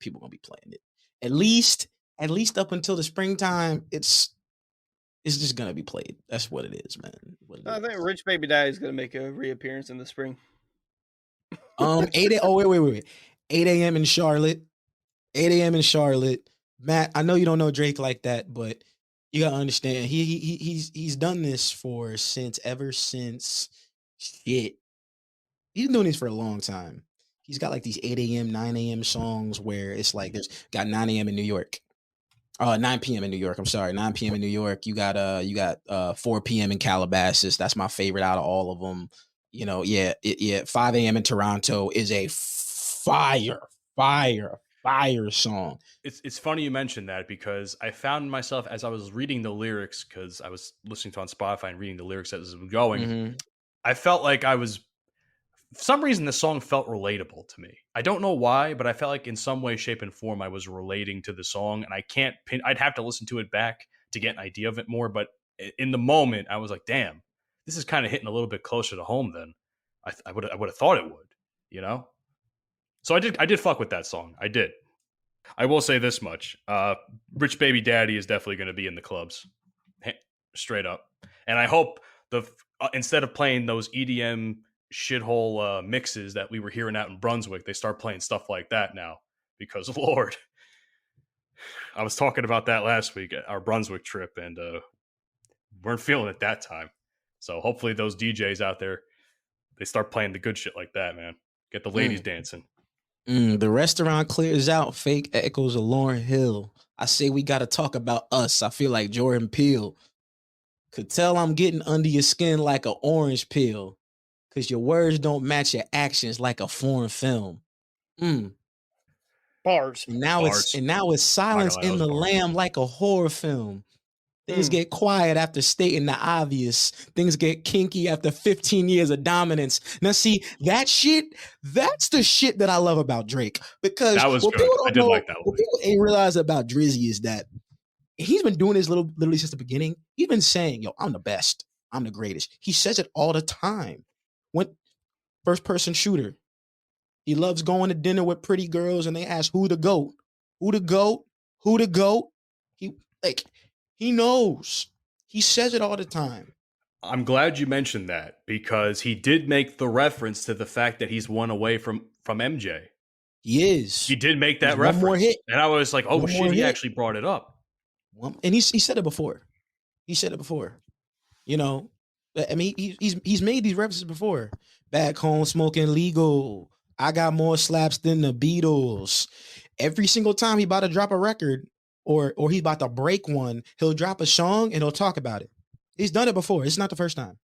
Speaker 4: people gonna be playing it. At least up until the springtime, it's just gonna be played. That's what it is, man.
Speaker 6: I think Rich Baby Daddy is gonna make a reappearance in the spring.
Speaker 4: 8 a.m. in Charlotte. 8 a.m. in Charlotte. Matt, I know you don't know Drake like that, but you gotta understand he's done this ever since shit. He's been doing this for a long time. He's got like these 8 a.m., 9 a.m. songs where it's like there's got 9 a.m. in New York. 9 p.m. in New York. I'm sorry, 9 p.m. in New York. You got 4 p.m. in Calabasas. That's my favorite out of all of them. 5 a.m. in Toronto is a fire song.
Speaker 5: It's funny you mentioned that because I found myself as I was reading the lyrics, because I was listening to on Spotify and reading the lyrics as it was going. Mm-hmm. I felt like for some reason, the song felt relatable to me. I don't know why, but I felt like in some way, shape, and form, I was relating to the song, and I'd have to listen to it back to get an idea of it more. But in the moment, I was like, damn, this is kind of hitting a little bit closer to home than I would have thought it would, you know? So I did fuck with that song. I did. I will say this much. Rich Baby Daddy is definitely going to be in the clubs. Straight up. And I hope instead of playing those EDM shithole mixes that we were hearing out in Brunswick, they start playing stuff like that now. Because, Lord, I was talking about that last week at our Brunswick trip, and weren't feeling it that time. So hopefully those DJs out there, they start playing the good shit like that, man. Get the ladies dancing.
Speaker 4: The restaurant clears out. Fake echoes of Lauryn Hill. I say we got to talk about us. I feel like Jordan Peele. Could tell I'm getting under your skin like an orange peel. Because your words don't match your actions like a foreign film.
Speaker 6: Bars.
Speaker 4: And now it's silence in the lamb like a horror film. Things get quiet after stating the obvious. Things get kinky after 15 years of dominance. Now, see, that's the shit that I love about Drake. Because
Speaker 5: that was good. I did like that one.
Speaker 4: What people ain't realize about Drizzy is that he's been doing this literally since the beginning. He's been saying, yo, I'm the best. I'm the greatest. He says it all the time. First person shooter. He loves going to dinner with pretty girls and they ask who the GOAT? Who the GOAT? Who the GOAT? He knows. He says it all the time.
Speaker 5: I'm glad you mentioned that because he did make the reference to the fact that he's one away from MJ.
Speaker 4: He is.
Speaker 5: He did make that reference. One more hit. And I was like, oh shit, he actually brought it up.
Speaker 4: And he said it before. You know, I mean, he's made these references before. Back home smoking legal. I got more slaps than the Beatles. Every single time he about to drop a record, or he's about to break one, he'll drop a song and he'll talk about it. He's done it before. It's not the first time.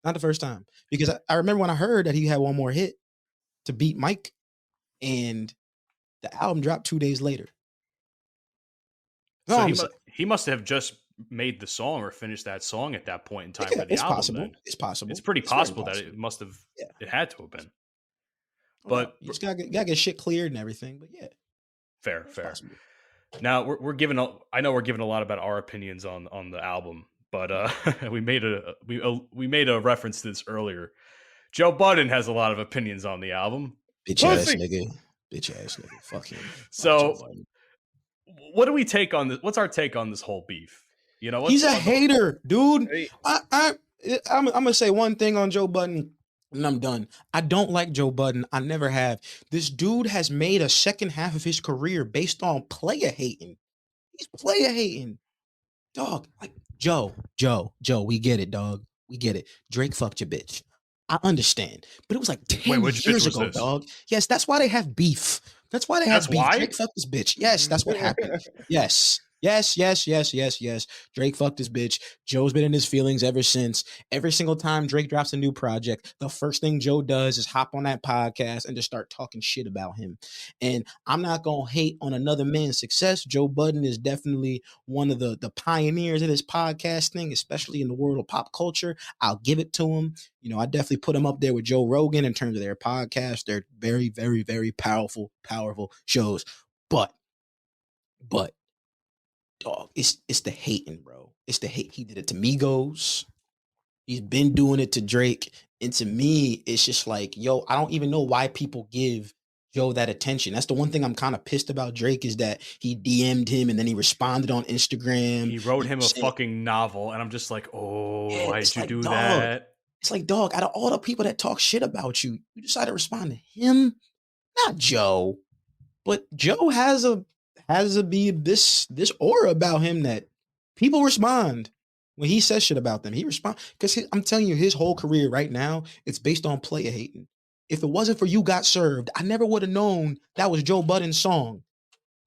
Speaker 4: Not the first time. Because I remember when I heard that he had one more hit to beat Mike, and the album dropped 2 days later.
Speaker 5: So he must have just made the song or finished that song at that point in time for the album.
Speaker 4: Possible.
Speaker 5: Then.
Speaker 4: It's possible.
Speaker 5: It's pretty possible that it must have. Yeah. It had to have been. But
Speaker 4: you just gotta get shit cleared and everything. But yeah,
Speaker 5: fair. Possible. Now we're giving. I know we're giving a lot about our opinions on the album, but we made a reference to this earlier. Joe Budden has a lot of opinions on the album.
Speaker 4: Bitch ass nigga. Fuck him.
Speaker 5: So, what do we take on this? What's our take on this whole beef? You know,
Speaker 4: he's a hater, dude. I'm gonna say one thing on Joe Budden. And I'm done. I don't like Joe Budden. I never have. This dude has made a second half of his career based on player hating. He's player hating. Dog, like Joe, we get it, dog. We get it. Drake fucked your bitch. I understand. But it was like 10 years ago, dog. Yes, that's why they have beef. That's why they have beef. Drake fucked this bitch. Yes, that's what happened. Yes. Drake fucked this bitch. Joe's been in his feelings ever since. Every single time Drake drops a new project, the first thing Joe does is hop on that podcast and just start talking shit about him. And I'm not going to hate on another man's success. Joe Budden is definitely one of the pioneers of this podcast thing, especially in the world of pop culture. I'll give it to him. You know, I definitely put him up there with Joe Rogan in terms of their podcast. They're very, very, very powerful shows. But dog, it's the hating, bro. It's the hate. He did it to Migos. He's been doing it to Drake. And to me, it's just like, yo, I don't even know why people give Joe that attention. That's the one thing I'm kind of pissed about Drake is that he DM'd him and then he responded on Instagram.
Speaker 5: He wrote him a fucking novel. And I'm just like, why did you do that?
Speaker 4: It's like, dog, out of all the people that talk shit about you, you decide to respond to him, not Joe. But Joe has a be this aura about him that people respond when he says shit about them. He responds because I'm telling you, his whole career right now, it's based on player hating. If it wasn't for You Got Served, I never would have known that was Joe Budden's song.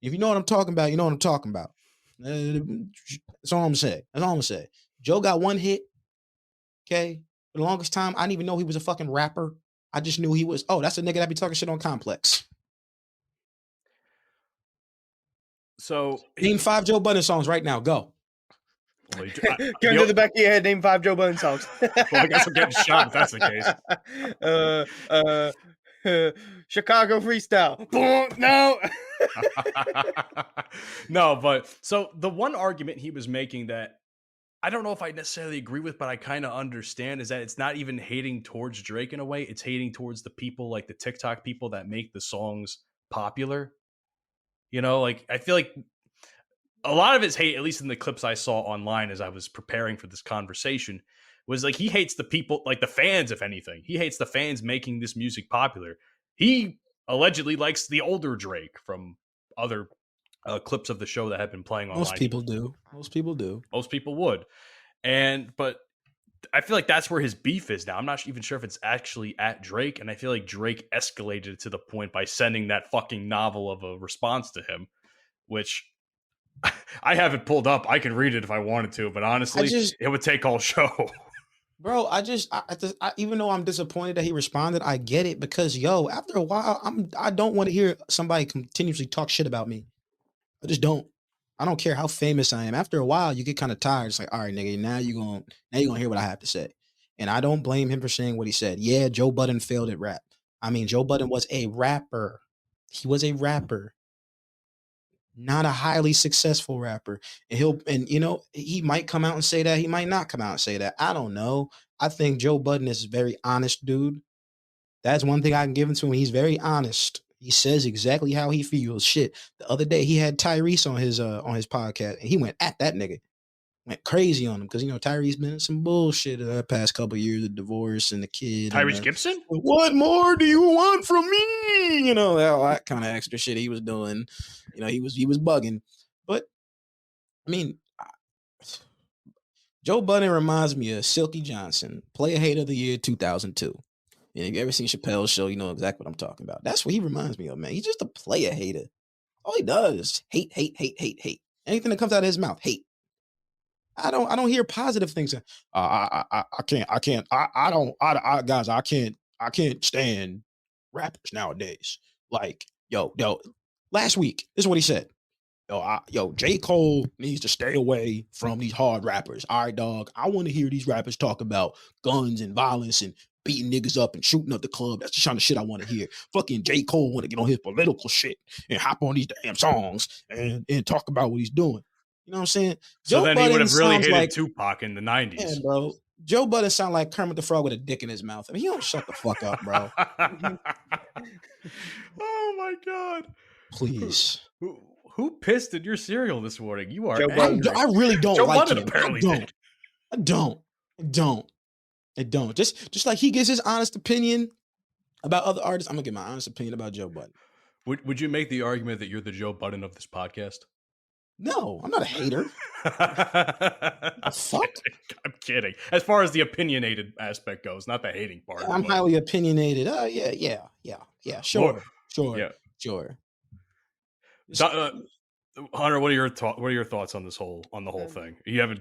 Speaker 4: If you know what I'm talking about, you know what I'm talking about. That's all I'm saying. Joe got one hit. Okay. For the longest time, I didn't even know he was a fucking rapper. I just knew he was, that's a nigga that be talking shit on Complex.
Speaker 5: So
Speaker 4: name 5 Joe Budden songs right now. Go.
Speaker 6: Go to the back of your head. Name 5 Joe Budden songs.
Speaker 5: Well, I guess I'm getting shot if that's the
Speaker 6: case. Chicago freestyle. No.
Speaker 5: No, but so the one argument he was making that I don't know if I necessarily agree with, but I kind of understand is that it's not even hating towards Drake in a way. It's hating towards the people, like the TikTok people that make the songs popular. You know, like I feel like a lot of his hate, at least in the clips I saw online as I was preparing for this conversation, was like he hates the people, like the fans, if anything. He hates the fans making this music popular. He allegedly likes the older Drake from other clips of the show that have been playing online.
Speaker 4: Most people do. Most people
Speaker 5: would. But I feel like that's where his beef is now. I'm not even sure if it's actually at Drake. And I feel like Drake escalated it to the point by sending that fucking novel of a response to him, which I have it pulled up. I can read it if I wanted to, but honestly, it would take all show.
Speaker 4: Bro, I even though I'm disappointed that he responded, I get it because after a while, I don't want to hear somebody continuously talk shit about me. I just don't. I don't care how famous I am. After a while, you get kind of tired. It's like, all right, nigga, now you're gonna hear what I have to say. And I don't blame him for saying what he said. Yeah, Joe Budden failed at rap. I mean, Joe Budden was a rapper. He was a rapper, not a highly successful rapper. And he might come out and say that. He might not come out and say that. I don't know. I think Joe Budden is a very honest dude. That's one thing I can give him to him. He's very honest. He says exactly how he feels. Shit. The other day he had Tyrese on his podcast, and he went at that nigga. Went crazy on him because Tyrese been in some bullshit the past couple of years of divorce and the kid.
Speaker 5: Tyrese Gibson?
Speaker 4: What more do you want from me? All that kind of extra shit he was doing. He was bugging. But I mean, Joe Budden reminds me of Silky Johnson, Player Hater of the Year 2002. And if you ever seen Chappelle's show, you know exactly what I'm talking about. That's what he reminds me of, man. He's just a player hater. All he does, hate. Anything that comes out of his mouth, hate. I don't hear positive things. I can't stand rappers nowadays. Like, yo, last week, this is what he said. J. Cole needs to stay away from these hard rappers. All right, dog. I want to hear these rappers talk about guns and violence and beating niggas up and shooting up the club. That's the kind of shit I want to hear. Fucking J. Cole want to get on his political shit and hop on these damn songs and talk about what he's doing. You know what I'm saying?
Speaker 5: So
Speaker 4: Joe
Speaker 5: then
Speaker 4: Budden
Speaker 5: he would have really hated
Speaker 4: like,
Speaker 5: Tupac in the 90s.
Speaker 4: Yeah, bro. Joe Budden sound like Kermit the Frog with a dick in his mouth. I mean, he don't shut the fuck up, bro.
Speaker 5: Oh my God.
Speaker 4: Please.
Speaker 5: Who pissed in your cereal this morning? You are
Speaker 6: Joe Budden.
Speaker 4: I really don't
Speaker 5: Joe
Speaker 4: like
Speaker 5: Budden
Speaker 4: him.
Speaker 5: apparently
Speaker 4: I don't. Just like he gives his honest opinion about other artists, I'm gonna give my honest opinion about Joe Budden.
Speaker 5: Would you make the argument that you're the Joe Budden of this podcast?
Speaker 4: No, I'm not a hater. Fuck?
Speaker 5: I'm kidding. As far as the opinionated aspect goes, not the hating part.
Speaker 4: I'm highly opinionated. Yeah. Sure.
Speaker 5: Hunter, what are your thoughts on the whole thing? You haven't.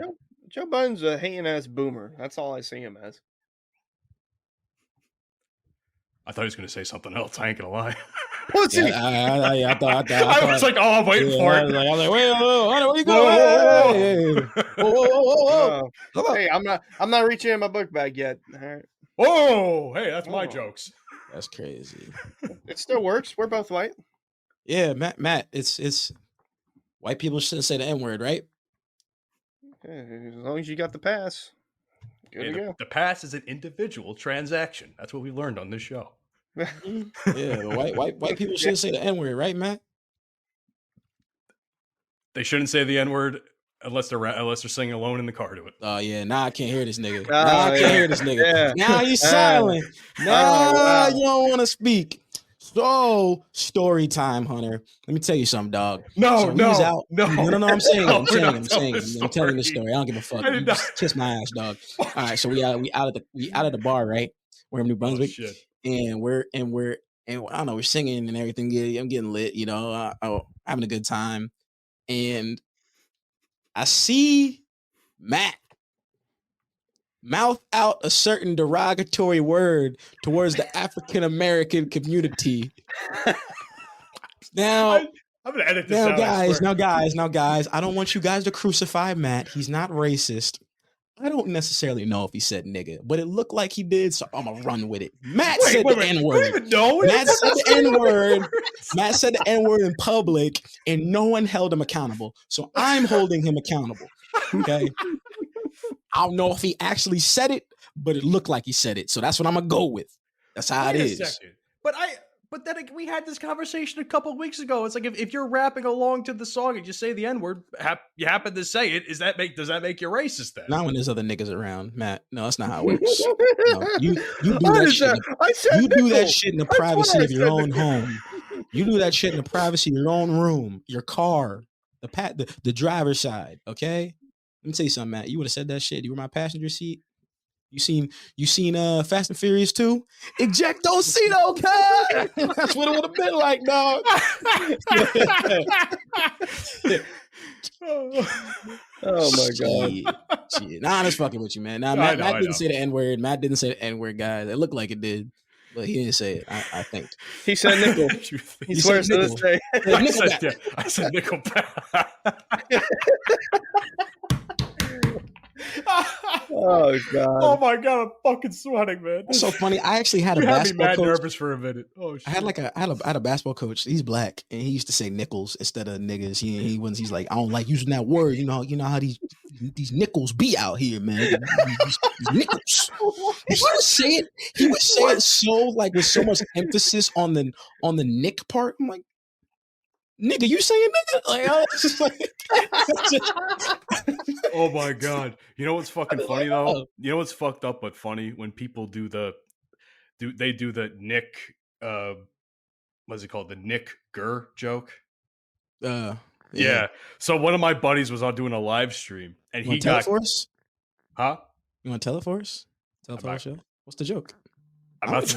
Speaker 6: Joe Budden's a hating ass boomer. That's all I see him as.
Speaker 5: I thought he was going to say something else. I ain't gonna lie.
Speaker 6: Pussy.
Speaker 4: I thought.
Speaker 5: I was like, oh, I'm waiting for it.
Speaker 4: I was like, wait, Hunter, where you going?
Speaker 6: Whoa. Hey, I'm not reaching in my book bag yet. All right.
Speaker 5: Oh, hey, that's my jokes.
Speaker 4: That's crazy.
Speaker 6: It still works. We're both white.
Speaker 4: Yeah, Matt. It's white people shouldn't say the N-word, right?
Speaker 6: As long as you got the pass. Good to go.
Speaker 5: The pass is an individual transaction. That's what we learned on this show.
Speaker 4: Yeah, white people shouldn't say the N-word, right, Matt?
Speaker 5: They shouldn't say the N-word unless they're singing alone in the car to it.
Speaker 4: Oh yeah, now I can't hear this nigga. I can't hear this nigga.
Speaker 6: Yeah.
Speaker 4: Now he's silent. Now you don't want to speak. So story time, Hunter. Let me tell you something, dog.
Speaker 5: No.
Speaker 4: I'm saying. I'm telling the
Speaker 5: story.
Speaker 4: I don't give a fuck. You just kiss my ass, dog. All right, so we out of the bar, right? We're in New Brunswick, and we're I don't know, we're singing and everything. Yeah, I'm getting lit, having a good time, and I see Matt mouth out a certain derogatory word towards the African American community. Now,
Speaker 5: I'm gonna edit this out.
Speaker 4: Now, guys, I don't want you guys to crucify Matt. He's not racist. I don't necessarily know if he said nigga, but it looked like he did, so I'm gonna run with it. Matt said the N-word. Matt said the N-word. Matt said the N-word in public, and no one held him accountable. So I'm holding him accountable. Okay. I don't know if he actually said it, but it looked like he said it. So that's what I'm gonna go with. That's how it is.
Speaker 5: Second. But then we had this conversation a couple of weeks ago. It's like if you're rapping along to the song and you say the N-word, you happen to say it, does that make you racist then?
Speaker 4: Not when there's other niggas around, Matt. No, that's not how it works. No, you do that shit. You do that shit in the privacy of your own home. You do that shit in the privacy of your own room, your car, the driver's side. Okay. Let me tell you something, Matt. You would have said that shit. You were my passenger seat. You seen Fast and Furious 2? Ejecto seat, okay? That's what it would have been like, dog.
Speaker 6: Oh my god.
Speaker 4: Shit. Nah, I'm just fucking with you, man. Nah, Matt didn't say the N-word. Matt didn't say the N-word, guys. It looked like it did, but he didn't say it. I think
Speaker 6: he said nickel. He swears to this day.
Speaker 5: I said nickel.
Speaker 6: Oh god!
Speaker 5: Oh my god! I'm fucking sweating, man.
Speaker 4: That's so funny. I actually had a
Speaker 5: basketball
Speaker 4: basketball
Speaker 5: coach.
Speaker 4: Nervous
Speaker 5: for a minute. Oh shit!
Speaker 4: I had a basketball coach. He's black, and he used to say nickels instead of niggas. He's like, I don't like using that word. You know how these nickels be out here, man. These nickels. And he would say it so like with so much emphasis on the nick part. I'm like, nigga, you saying nigga? Like, I was just like,
Speaker 5: oh my god! You know what's fucking funny though? You know what's fucked up but funny when people do the Nick what's it called? The Nick Gurr joke. Yeah. So one of my buddies was on doing a live stream and he got
Speaker 4: tell it for us?
Speaker 5: Huh?
Speaker 4: You want to tell it for us? Tell it for our show. What's the joke?
Speaker 5: I don't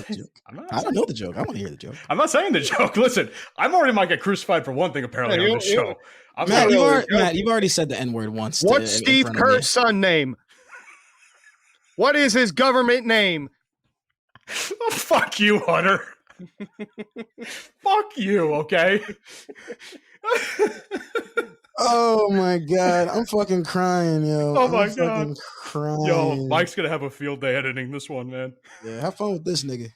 Speaker 4: know the joke. I want to hear the joke.
Speaker 5: I'm not saying the joke. Listen, I'm already might get crucified for one thing apparently on this show.
Speaker 4: Matt, you've already said the N-word once.
Speaker 6: What's Steve Kerr's son name? What is his government name?
Speaker 5: Oh, fuck you, Hunter. Fuck you, okay?
Speaker 4: Oh my god, I'm fucking crying, yo.
Speaker 5: Oh my god,
Speaker 4: crying.
Speaker 5: Yo, Mike's gonna have a field day editing this one, man.
Speaker 4: Yeah, have fun with this nigga.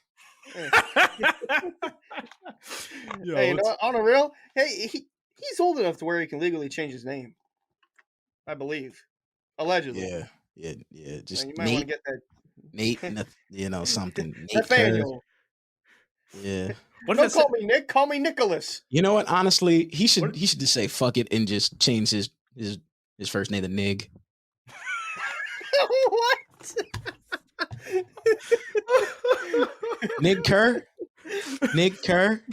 Speaker 6: Yo, hey, you know what? On a real, hey, he's old enough to where he can legally change his name. I believe, allegedly.
Speaker 4: Yeah. Just
Speaker 6: you might want to get that
Speaker 4: Nate, something.
Speaker 6: Nathaniel.
Speaker 4: Yeah.
Speaker 6: Don't call me Nick. Call me Nicholas.
Speaker 4: You know what? Honestly, he should just say fuck it and just change his first name to Nig.
Speaker 6: What?
Speaker 4: Nig Kerr. Nig Kerr.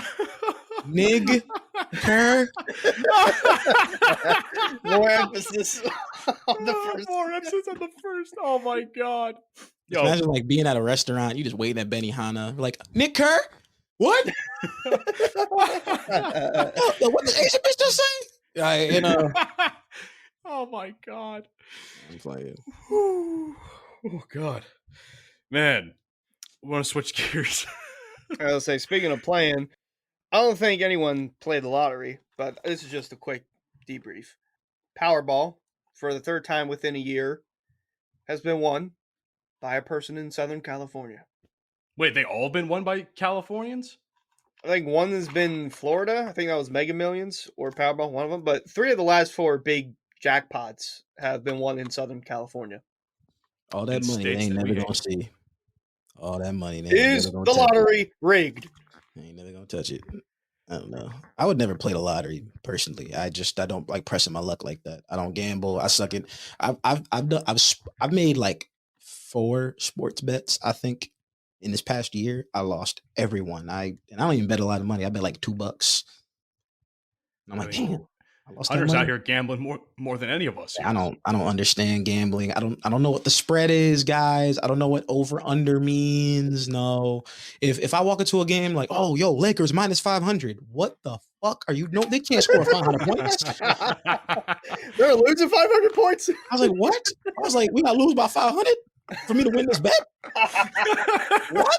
Speaker 4: Nig Kerr.
Speaker 6: More emphasis on the first.
Speaker 5: More emphasis on the first. Oh my god.
Speaker 4: Yo. Imagine like being at a restaurant, you just waiting at Benihana, like Nick Kerr. What? What the Asian bitch just say?
Speaker 5: Oh my god.
Speaker 4: I'm playing.
Speaker 5: Oh god. Man, we want to switch gears.
Speaker 6: I was say, speaking of playing, I don't think anyone played the lottery, but this is just a quick debrief. Powerball, for the third time within a year, has been won by a person in Southern California.
Speaker 5: Wait, they all been won by Californians?
Speaker 6: I think one has been Florida. I think that was Mega Millions or Powerball, one of them. But 3 of the last 4 big jackpots have been won in Southern California.
Speaker 4: All that money they ain't never going to see. All that money.
Speaker 6: Is the lottery rigged?
Speaker 4: I ain't never going to touch it. I don't know. I would never play the lottery personally. I don't like pressing my luck like that. I don't gamble. I suck it. I've made like 4 sports bets, I think. In this past year, I lost everyone. I don't even bet a lot of money. I bet like $2. And I'm like, damn, I lost
Speaker 5: Hunter's out here gambling more than any of us.
Speaker 4: I don't understand gambling. I don't know what the spread is, guys. I don't know what over under means. No, if I walk into a game like, oh, yo, Lakers minus 500. What the fuck are you? No, they can't score 500 points.
Speaker 6: They're losing 500 points.
Speaker 4: I was like, what? I was like, we gotta lose by 500 for me to win this bet. What?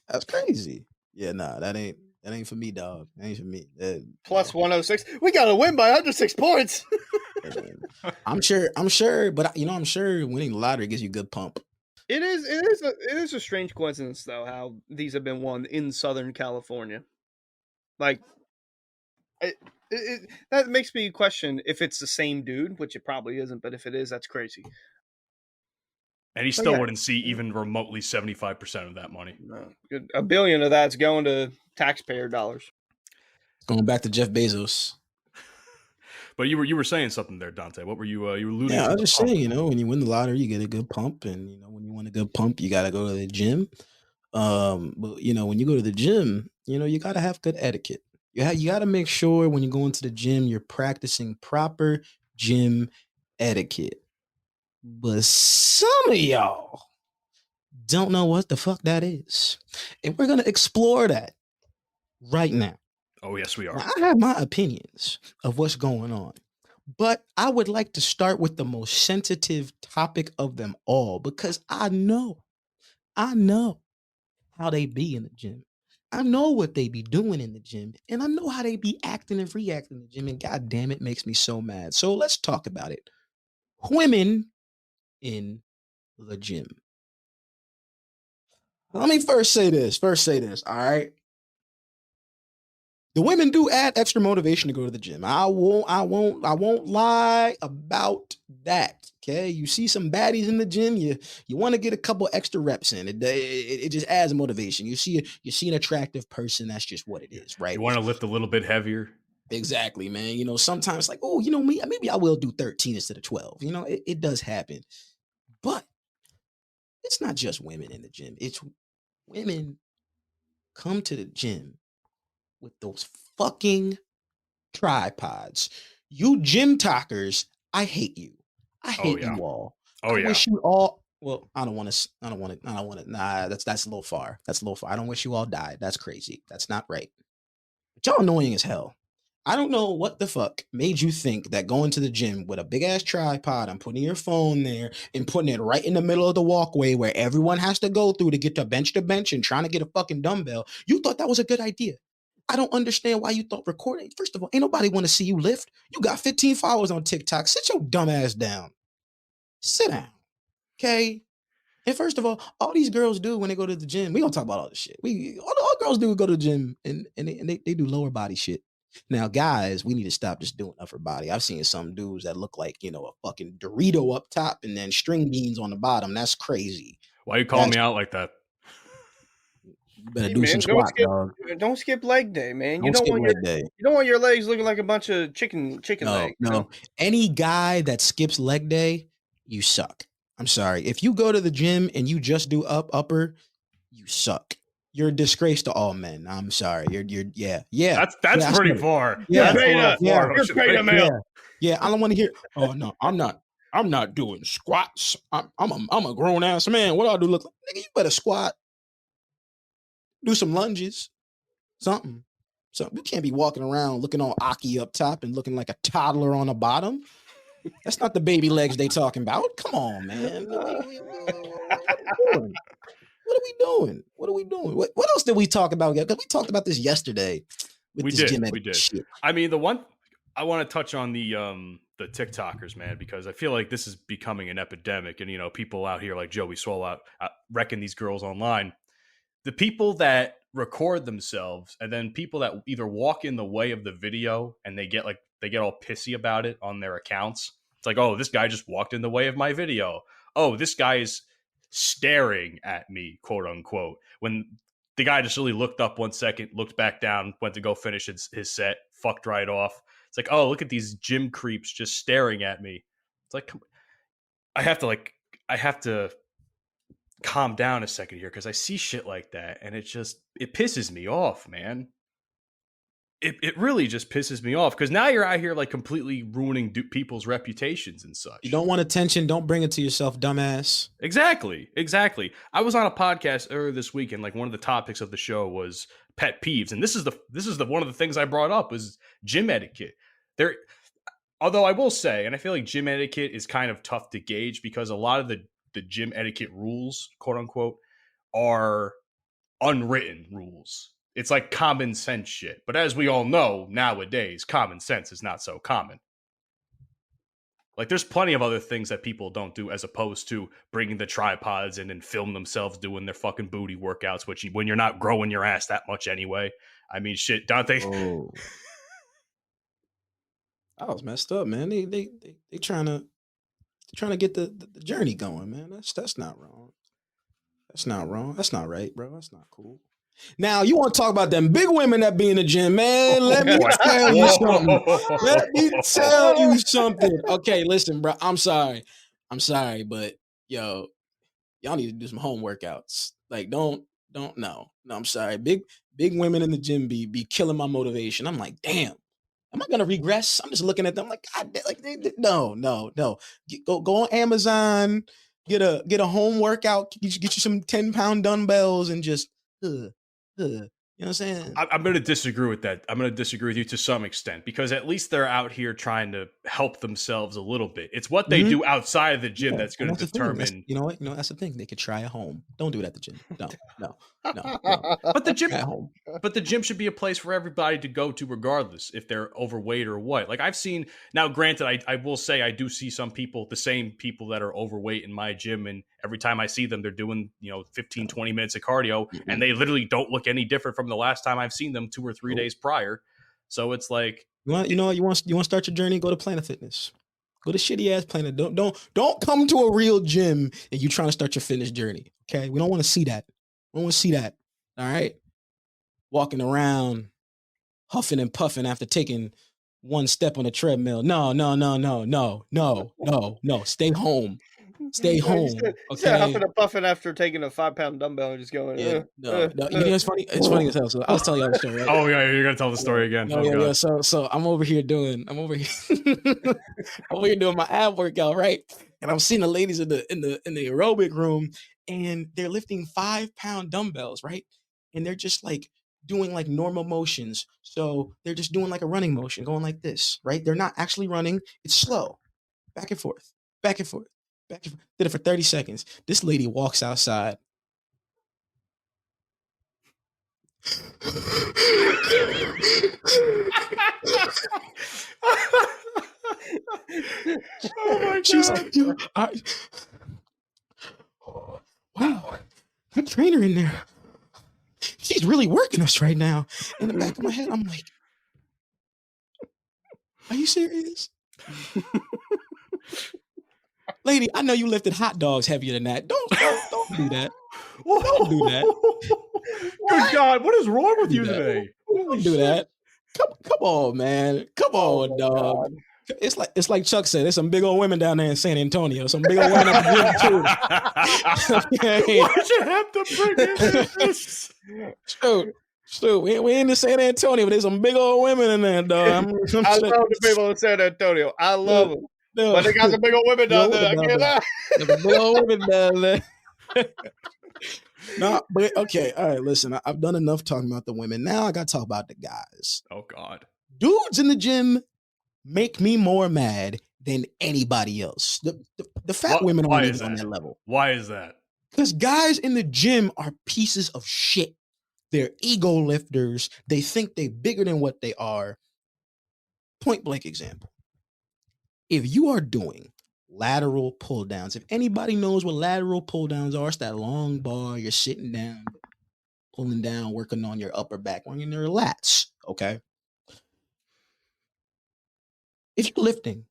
Speaker 4: That's crazy. Yeah, nah, that ain't for me, dog. That ain't for me.
Speaker 6: Plus 106. We gotta win by 106 points.
Speaker 4: I'm sure, but I'm sure winning the lottery gives you a good pump.
Speaker 6: It is a strange coincidence though how these have been won in Southern California. Like, That makes me question if it's the same dude, which it probably isn't. But if it is, that's crazy.
Speaker 5: And he still wouldn't see even remotely 75% of that money.
Speaker 6: No. $1 billion of that's going to taxpayer dollars.
Speaker 4: Going back to Jeff Bezos.
Speaker 5: But you were saying something there, Dante. What were you you were alluding to?
Speaker 4: Yeah, I was just saying, when you win the lottery, you get a good pump, and when you want a good pump, you gotta go to the gym. But when you go to the gym, you gotta have good etiquette. You gotta make sure when you go into the gym, you're practicing proper gym etiquette. But some of y'all don't know what the fuck that is, and we're gonna explore that right now.
Speaker 5: Oh, yes, we are.
Speaker 4: Now, I have my opinions of what's going on, but I would like to start with the most sensitive topic of them all, because I know how they be in the gym. I know what they be doing in the gym, and I know how they be acting and reacting in the gym, and god damn, it makes me so mad. So let's talk about it. Women in the gym. Let me first say this, all right? The women do add extra motivation to go to the gym. I won't lie about that. Okay, you see some baddies in the gym, you want to get a couple extra reps in. It just adds motivation. You see an attractive person, that's just what it is, right?
Speaker 5: You want to lift a little bit heavier.
Speaker 4: Exactly, man. Sometimes like, maybe I will do 13 instead of 12. It does happen. But it's not just women in the gym. It's women come to the gym with those fucking tripods. You gym talkers, I hate you. I hate you all. I wish you all. Well, I don't want to. Nah, that's a little far. I don't wish you all died. That's crazy. That's not right. But y'all annoying as hell. I don't know what the fuck made you think that going to the gym with a big ass tripod and putting your phone there and putting it right in the middle of the walkway where everyone has to go through to get to bench and trying to get a fucking dumbbell, you thought that was a good idea. I don't understand why you thought recording. First of all, ain't nobody want to see you lift. You got 15 followers on TikTok. Sit your dumb ass down. Sit down. Okay? And first of all these girls do when they go to the gym, we don't talk about all this shit. All girls do go to the gym and they do lower body shit. Now, guys, we need to stop just doing upper body. I've seen some dudes that look like, a fucking Dorito up top and then string beans on the bottom. That's crazy.
Speaker 5: Why you calling me out like that?
Speaker 4: You better do some squats, dog.
Speaker 6: Don't skip leg day, man.
Speaker 4: Don't skip leg day.
Speaker 6: You don't want your legs looking like a bunch of chicken legs.
Speaker 4: No. Any guy that skips leg day, you suck. I'm sorry. If you go to the gym and you just do upper, you suck. You're a disgrace to all men. I'm sorry. Yeah.
Speaker 5: That's pretty far.
Speaker 4: Yeah.
Speaker 5: You're
Speaker 6: straight up male.
Speaker 4: Yeah. I don't want to hear. Oh no, I'm not doing squats. I'm a grown ass man. What do I do look like? Nigga, you better squat. Do some lunges. Something. So you can't be walking around looking all Aki up top and looking like a toddler on the bottom. That's not the baby legs they talking about. Come on, man. What are we doing? What else did we talk about? Because we talked about this yesterday.
Speaker 5: We did. Shit. I mean, the one I want to touch on the TikTokers, man, because I feel like this is becoming an epidemic, and people out here like Joey Swole out wrecking these girls online. The people that record themselves, and then people that either walk in the way of the video and they get all pissy about it on their accounts. It's like, oh, this guy just walked in the way of my video. Oh, this guy is staring at me, quote unquote. When the guy just really looked up 1 second, looked back down, went to go finish his set, fucked right off. It's like, oh, look at these gym creeps just staring at me. It's like, I have to calm down a second here, because I see shit like that and it pisses me off, man. It really just pisses me off, because now you're out here like completely ruining people's reputations and such.
Speaker 4: You don't want attention, don't bring it to yourself, dumbass.
Speaker 5: Exactly. I was on a podcast earlier this week, and like one of the topics of the show was pet peeves, and this is the one of the things I brought up was gym etiquette. Although I will say, and I feel like gym etiquette is kind of tough to gauge, because a lot of the gym etiquette rules, quote unquote, are unwritten rules. It's like common sense shit. But as we all know, nowadays, common sense is not so common. Like, there's plenty of other things that people don't do, as opposed to bringing the tripods in and film themselves doing their fucking booty workouts, which when you're not growing your ass that much anyway. I mean, shit, Dante.
Speaker 4: Oh. I was messed up, man. They trying to get the journey going, man. That's not wrong. That's not wrong. That's not right, bro. That's not cool. Now you want to talk about them big women that be in the gym, man? Let me tell you something. Let me tell you something. Okay, listen, bro. I'm sorry, but yo, y'all need to do some home workouts. Like, no. I'm sorry. Big women in the gym be killing my motivation. I'm like, damn. Am I gonna regress? I'm just looking at them like, God, like no. Go on Amazon, get a home workout, get you some 10-pound dumbbells, and just you know what I'm saying?
Speaker 5: I'm going to disagree with that. I'm going to disagree with you to some extent because at least they're out here trying to help themselves a little bit. It's what they do outside of the gym that's going to determine.
Speaker 4: You know what? That's the thing. They could try at home. Don't do it at the gym. No.
Speaker 5: But the gym,
Speaker 4: at home.
Speaker 5: But the gym should be a place for everybody to go to, regardless if they're overweight or what. Like I've seen now. Granted, I will say I do see some people, the same people that are overweight in my gym, and every time I see them, they're doing 15, 20 minutes of cardio, and they literally don't look any different from the last time I've seen them 2 or 3 days prior. So it's like
Speaker 4: you want to start your journey. Go to Planet Fitness. Go to shitty ass Planet. Don't come to a real gym and you trying to start your fitness journey. Okay, we don't want to see that. We don't want to see that. All right, walking around huffing and puffing after taking one step on the treadmill. No. Stay home. Stay home. Okay.
Speaker 6: Huffing and puffing after taking a 5-pound dumbbell and just going.
Speaker 4: No. You know it's funny. It's funny as hell. So I was telling y'all the story. Right?
Speaker 5: Oh yeah, you're gonna tell the story again.
Speaker 4: Yeah. So I'm over here doing my ab workout, right? And I'm seeing the ladies in the aerobic room, and they're lifting 5-pound dumbbells, right? And they're just like doing like normal motions. So they're just doing like a running motion, going like this, right? They're not actually running. It's slow. Back and forth. Back and forth. Back and forth. Did it for 30 seconds. This lady walks outside.
Speaker 5: Oh my God.
Speaker 4: She's like, wow, good trainer in there. She's really working us right now. In the back of my head, I'm like, are you serious? Lady, I know you lifted hot dogs heavier than that. Don't do that. Don't do that.
Speaker 5: Good God, what is wrong with you today?
Speaker 4: Don't do that. Come on, man. Come on, dog. God. It's like Chuck said. There's some big old women down there in San Antonio. Some big old women at the gym too. Okay.
Speaker 5: Why'd you have to bring in this?
Speaker 4: Shoot, we in the San Antonio, but there's some big old women in there, dog.
Speaker 6: I love the people in San Antonio. I love them. No, but they got some big old women down there. I can't lie.
Speaker 4: There's big old women down there. No, but okay. All right, listen. I've done enough talking about the women. Now I got to talk about the guys.
Speaker 5: Oh, God.
Speaker 4: Dudes in the gym make me more mad than anybody else. The fat women aren't even on that level.
Speaker 5: Why is that?
Speaker 4: Because guys in the gym are pieces of shit. They're ego lifters. They think they're bigger than what they are. Point blank example. If you are doing lateral pull downs, if anybody knows what lateral pull downs are, it's that long bar, you're sitting down, pulling down, working on your upper back, working your lats, okay? If you're lifting,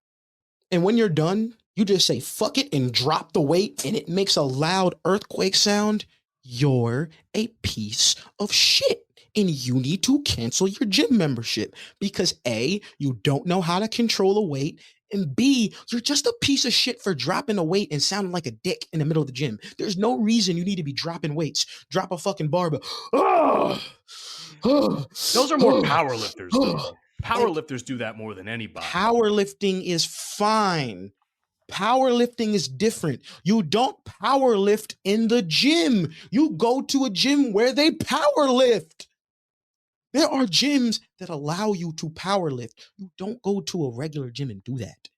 Speaker 4: and when you're done, you just say, fuck it, and drop the weight, and it makes a loud earthquake sound, you're a piece of shit. And you need to cancel your gym membership because A, you don't know how to control a weight, and B, you're just a piece of shit for dropping a weight and sounding like a dick in the middle of the gym. There's no reason you need to be dropping weights. Drop a fucking barbell.
Speaker 5: Those are more power lifters. Power lifters do that more than anybody.
Speaker 4: Powerlifting is fine. Powerlifting is different. You don't power lift in the gym. You go to a gym where they power lift. There are gyms that allow you to power lift. You don't go to a regular gym and do that.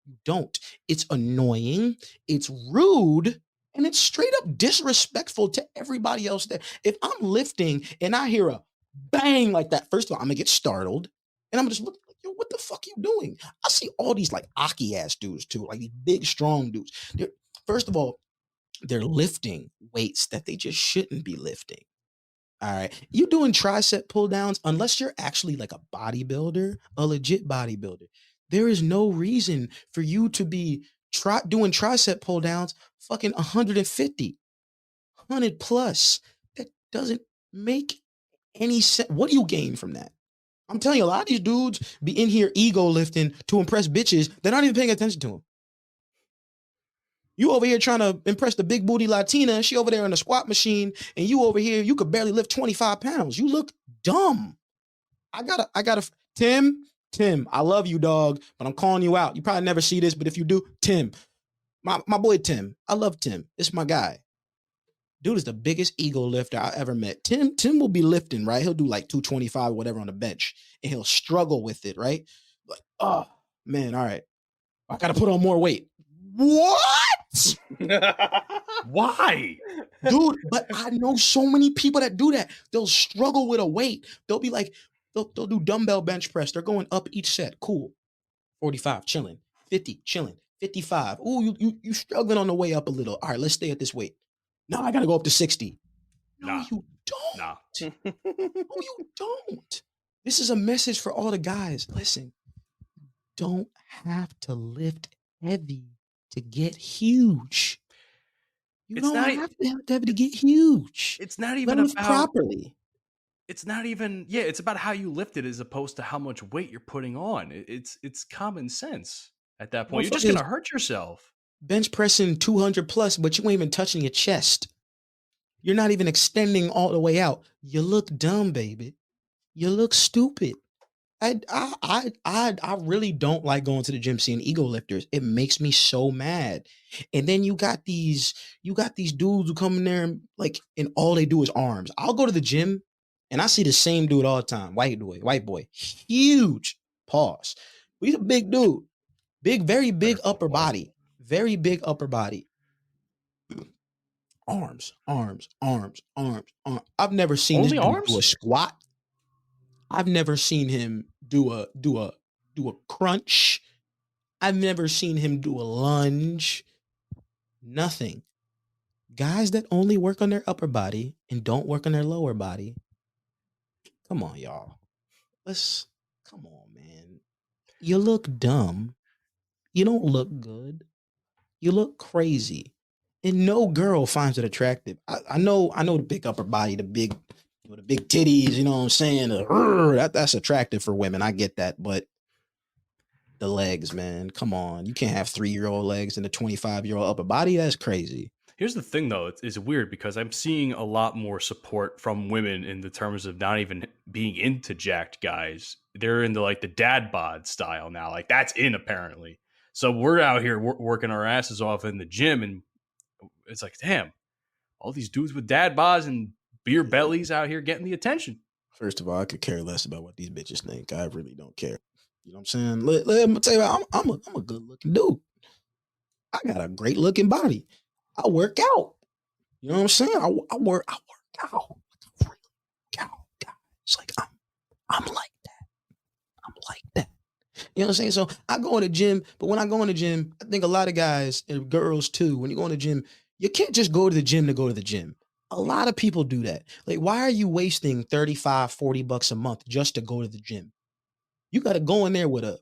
Speaker 4: You don't. It's annoying. It's rude. And it's straight up disrespectful to everybody else there. If I'm lifting and I hear a bang like that, first of all, I'm going to get startled. And I'm just looking like, yo, what the fuck are you doing? I see all these like Aki ass dudes too, like these big, strong dudes. First of all, they're lifting weights that they just shouldn't be lifting. All right. You doing tricep pull downs, unless you're actually like a bodybuilder, a legit bodybuilder. There is no reason for you to be doing tricep pull downs fucking 150, 100 plus. That doesn't make any sense. What do you gain from that? I'm telling you, a lot of these dudes be in here ego lifting to impress bitches. They're not even paying attention to them. You over here trying to impress the big booty Latina. She over there on the squat machine, and you over here, you could barely lift 25 pounds. You look dumb. I gotta, Tim, I love you, dog, but I'm calling you out. You probably never see this, but if you do, Tim, my boy Tim, I love Tim. It's my guy. Dude is the biggest ego lifter I ever met. Tim will be lifting, right? He'll do like 225 or whatever on the bench, and he'll struggle with it, right? Like, oh, man, all right. I got to put on more weight. What?
Speaker 5: Why?
Speaker 4: Dude, but I know so many people that do that. They'll struggle with a weight. They'll be like, they'll do dumbbell bench press. They're going up each set. Cool. 45, chilling. 50, chilling. 55. Ooh, you struggling on the way up a little. All right, let's stay at this weight. No, I got to go up to 60. No, you don't.
Speaker 5: Nah.
Speaker 4: No, you don't. This is a message for all the guys. Listen, don't have to lift heavy to get huge. You don't have to have heavy to get huge.
Speaker 5: It's not even
Speaker 4: about
Speaker 5: properly. It's not even, it's about how you lift it as opposed to how much weight you're putting on. It's common sense at that point. You're just going to hurt yourself.
Speaker 4: Bench pressing 200 plus, but you ain't even touching your chest. You're not even extending all the way out. You look dumb, baby. You look stupid. I really don't like going to the gym seeing ego lifters. It makes me so mad. And then you got these dudes who come in there and all they do is arms. I'll go to the gym and I see the same dude all the time. White boy, huge. Pause. He's a big dude. Very big upper body. Very big upper body. Arms. I've never seen this dude do a squat. I've never seen him do a crunch. I've never seen him do a lunge. Nothing. Guys that only work on their upper body and don't work on their lower body. Come on, y'all. Come on, man. You look dumb. You don't look good. You look crazy. And no girl finds it attractive. I know the big upper body, the big titties, you know what I'm saying? That's attractive for women. I get that. But the legs, man, come on. You can't have 3-year-old legs and a 25-year-old upper body. That's crazy.
Speaker 5: Here's the thing, though. It's weird because I'm seeing a lot more support from women in the terms of not even being into jacked guys. They're into like the dad bod style now. Like that's in apparently. So we're out here working our asses off in the gym, and it's like, damn, all these dudes with dad bods and beer bellies out here getting the attention.
Speaker 4: First of all, I could care less about what these bitches think. I really don't care. You know what I'm saying? Let me tell you, I'm a good looking dude. I got a great looking body. I work out. You know what I'm saying? I work out. I really work out, guys. Like I'm like that. I'm like that. You know what I'm saying? So I go in the gym, but when I go in the gym, I think a lot of guys and girls too, when you go in the gym, you can't just go to the gym to go to the gym. A lot of people do that. Like, why are you wasting $35-$40 a month just to go to the gym? You got to go in there with a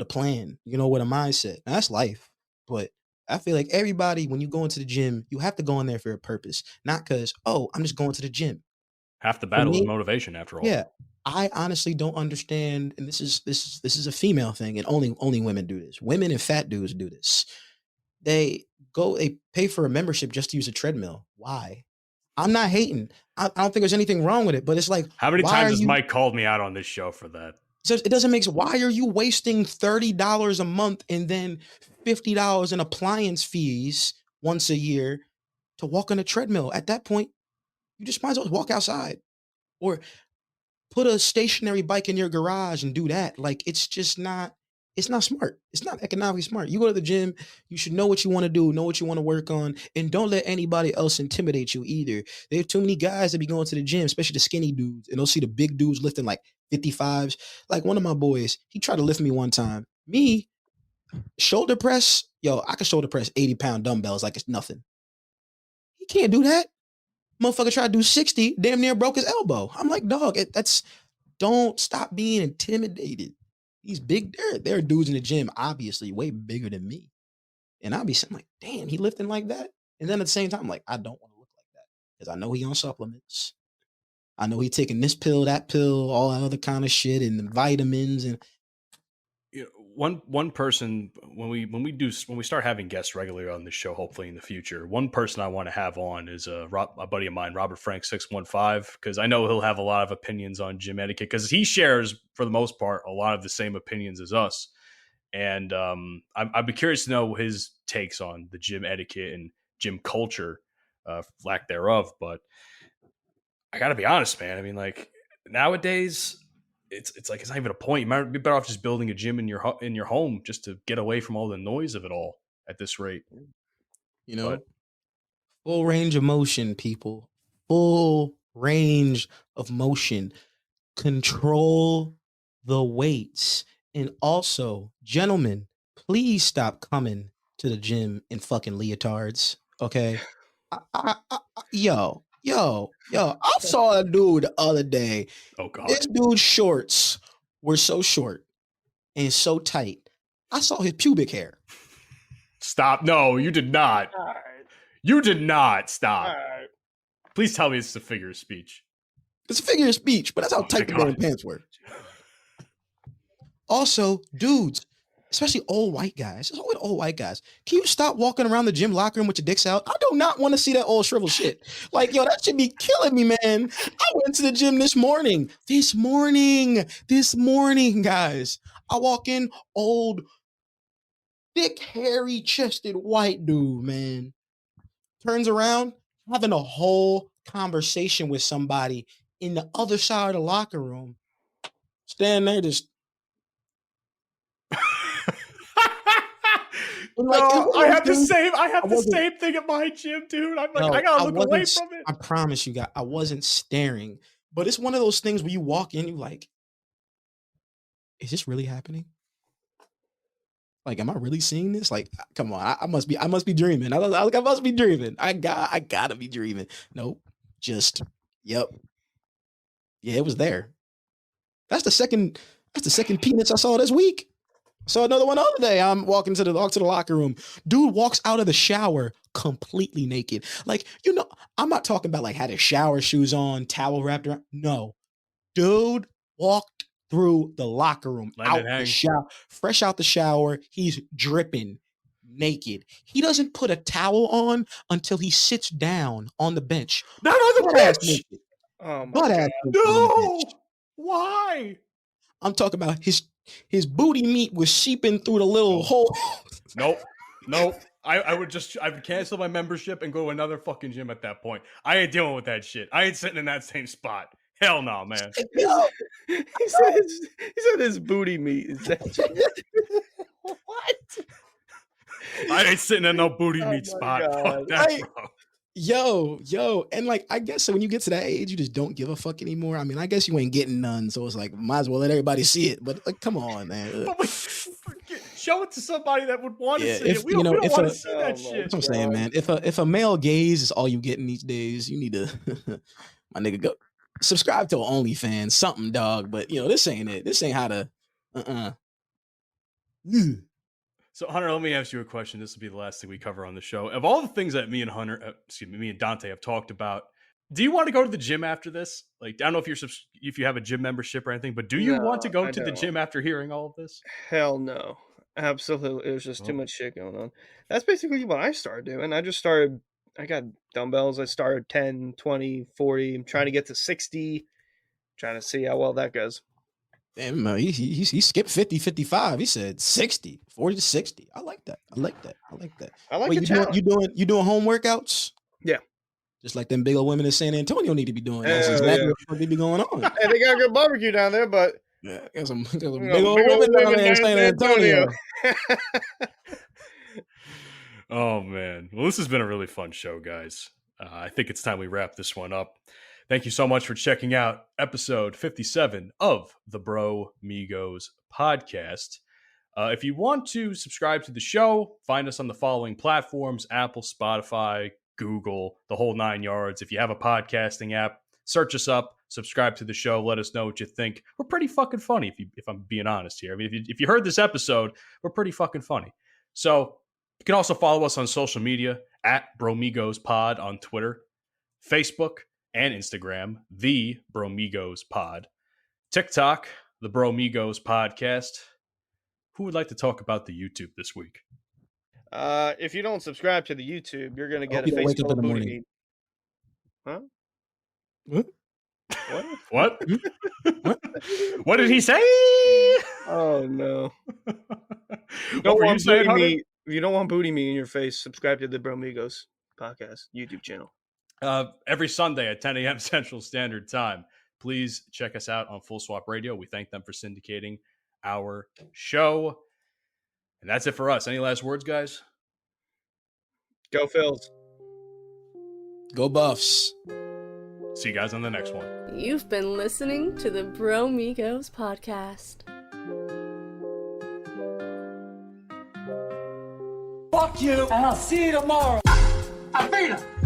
Speaker 4: plan, with a mindset. Now, that's life. But I feel like everybody, when you go into the gym, you have to go in there for a purpose, not because, I'm just going to the gym.
Speaker 5: Half the battle is motivation, after all.
Speaker 4: Yeah, I honestly don't understand, and this is a female thing, and only women do this. Women and fat dudes do this. They pay for a membership just to use a treadmill. Why? I'm not hating. I don't think there's anything wrong with it, but it's like,
Speaker 5: how many times has Mike called me out on this show for that?
Speaker 4: So it doesn't make sense. Why are you wasting $30 a month and then $50 in appliance fees once a year to walk on a treadmill? At that point, you just might as well walk outside or put a stationary bike in your garage and do that. Like, it's not smart. It's not economically smart. You go to the gym, you should know what you want to do, know what you want to work on, and don't let anybody else intimidate you either. There are too many guys that be going to the gym, especially the skinny dudes, and they'll see the big dudes lifting like 55s. Like one of my boys, he tried to lift me one time. Me, shoulder press, I can shoulder press 80-pound dumbbells like it's nothing. He can't do that. Motherfucker tried to do 60, damn near broke his elbow. I'm like, dog, don't stop being intimidated. these big, there are dudes in the gym, obviously way bigger than me. And I'll be saying like, damn, he lifting like that. And then at the same time, like, I don't want to look like that because I know he on supplements. I know he taking this pill, that pill, all that other kind of shit, and the vitamins. And
Speaker 5: one person when we start having guests regularly on this show, hopefully in the future, one person I want to have on is a buddy of mine, Robert Frank 615, because I know he'll have a lot of opinions on gym etiquette because he shares for the most part a lot of the same opinions as us. And I'd be curious to know his takes on the gym etiquette and gym culture, lack thereof. But I got to be honest, man. I mean, like nowadays, it's like it's not even a point. You might be better off just building a gym in your home just to get away from all the noise of it all at this rate.
Speaker 4: You know, full range of motion, people. Full range of motion. Control the weights. And also, gentlemen, please stop coming to the gym in fucking leotards. Okay. Yo. I saw a dude the other day.
Speaker 5: Oh God.
Speaker 4: This dude's shorts were so short and so tight. I saw his pubic hair.
Speaker 5: Stop. No, you did not.
Speaker 6: All right.
Speaker 5: You did not. Stop.
Speaker 6: All right.
Speaker 5: Please tell me it's a figure of speech.
Speaker 4: It's a figure of speech, but that's how tight the damn pants were. Also, dudes, especially old white guys, it's always old white guys. Can you stop walking around the gym locker room with your dicks out? I do not want to see that old shriveled shit. Like, yo, that should be killing me, man. I went to the gym this morning, guys. I walk in, old, thick, hairy chested white dude, man. Turns around, having a whole conversation with somebody in the other side of the locker room. Stand there just.
Speaker 5: Like, no, I have the same thing at my gym, dude. I'm like, I gotta look away from it.
Speaker 4: I promise you guys, I wasn't staring, but it's one of those things where you walk in, you like, is this really happening? Like, am I really seeing this? Like, come on, I must be dreaming. I must be dreaming. I gotta be dreaming. Nope, yep, yeah, it was there. That's the second penis I saw this week. So another one the other day, I'm walking to the locker room. Dude walks out of the shower completely naked. Like, you know, I'm not talking about like had his shower shoes on, towel wrapped around. No, dude walked through the locker room, fresh out the shower. He's dripping naked. He doesn't put a towel on until he sits down on the bench.
Speaker 5: Not on the bench.
Speaker 6: Oh my God.
Speaker 5: No. Why?
Speaker 4: I'm talking about his booty meat was seeping through the little hole.
Speaker 5: Nope. I would cancel my membership and go to another fucking gym at that point. I ain't dealing with that shit. I ain't sitting in that same spot. Hell no, man.
Speaker 6: He said his booty meat. Is that what?
Speaker 5: I ain't sitting in no booty meat spot. Fuck that, bro.
Speaker 4: Yo, and like I guess so when you get to that age, you just don't give a fuck anymore. I mean, I guess you ain't getting none, so it's like might as well let everybody see it. But like, come on, man.
Speaker 5: Show it to somebody that would want to see it. We don't want to see that shit.
Speaker 4: That's what I'm saying, man. If a male gaze is all you getting these days, you need to, my nigga, go subscribe to OnlyFans, something, dog. But you know, this ain't it. This ain't how to.
Speaker 5: So, Hunter, let me ask you a question. This will be the last thing we cover on the show. Of all the things that me and Dante have talked about, do you want to go to the gym after this? Like, I don't know if you have a gym membership or anything, but do you want to go to the gym after hearing all of this?
Speaker 6: Hell no. Absolutely. It was just too much shit going on. That's basically what I started doing. I got dumbbells. I started 10, 20, 40. I'm trying to get to 60, trying to see how well that goes.
Speaker 4: Damn, he skipped 50, 55. He said 60, 40 to 60. I like that. I like
Speaker 6: Wait,
Speaker 4: you doing home workouts?
Speaker 6: Yeah.
Speaker 4: Just like them big old women in San Antonio need to be doing. That's exactly what they be going on.
Speaker 6: And they got good barbecue down there, but
Speaker 4: got some big old women down there in San Antonio.
Speaker 5: Oh man. Well, this has been a really fun show, guys. I think it's time we wrap this one up. Thank you so much for checking out episode 57 of the Bromigos Podcast. If you want to subscribe to the show, find us on the following platforms: Apple, Spotify, Google, the whole 9 yards. If you have a podcasting app, search us up, Subscribe to the show. Let us know what you think. We're pretty fucking funny, if I'm being honest here. I mean, if you heard this episode, we're pretty fucking funny. So you can also follow us on social media at Bromigos Pod on Twitter, Facebook, and Instagram, the Bromigos Pod. TikTok, the Bromigos Podcast. Who would like to talk about the YouTube this week?
Speaker 6: If you don't subscribe to the YouTube, you're gonna get a
Speaker 4: you don't
Speaker 6: face
Speaker 4: wake up
Speaker 6: full of
Speaker 4: in the
Speaker 6: booty
Speaker 4: morning.
Speaker 6: meat. Huh?
Speaker 5: What? What did he say?
Speaker 6: Oh no!
Speaker 5: What
Speaker 6: Don't
Speaker 5: were you
Speaker 6: want
Speaker 5: saying,
Speaker 6: booty
Speaker 5: Hunter?
Speaker 6: meat. If you don't want booty meat in your face, subscribe to the Bromigos Podcast YouTube channel.
Speaker 5: Every Sunday at 10 a.m. Central Standard Time. Please check us out on Full Swap Radio. We thank them for syndicating our show. And that's it for us. Any last words, guys?
Speaker 6: Go Phils.
Speaker 4: Go Buffs.
Speaker 5: See you guys on the next one.
Speaker 8: You've been listening to the Bromigos Podcast.
Speaker 1: Fuck you, and I'll see you tomorrow. Avita!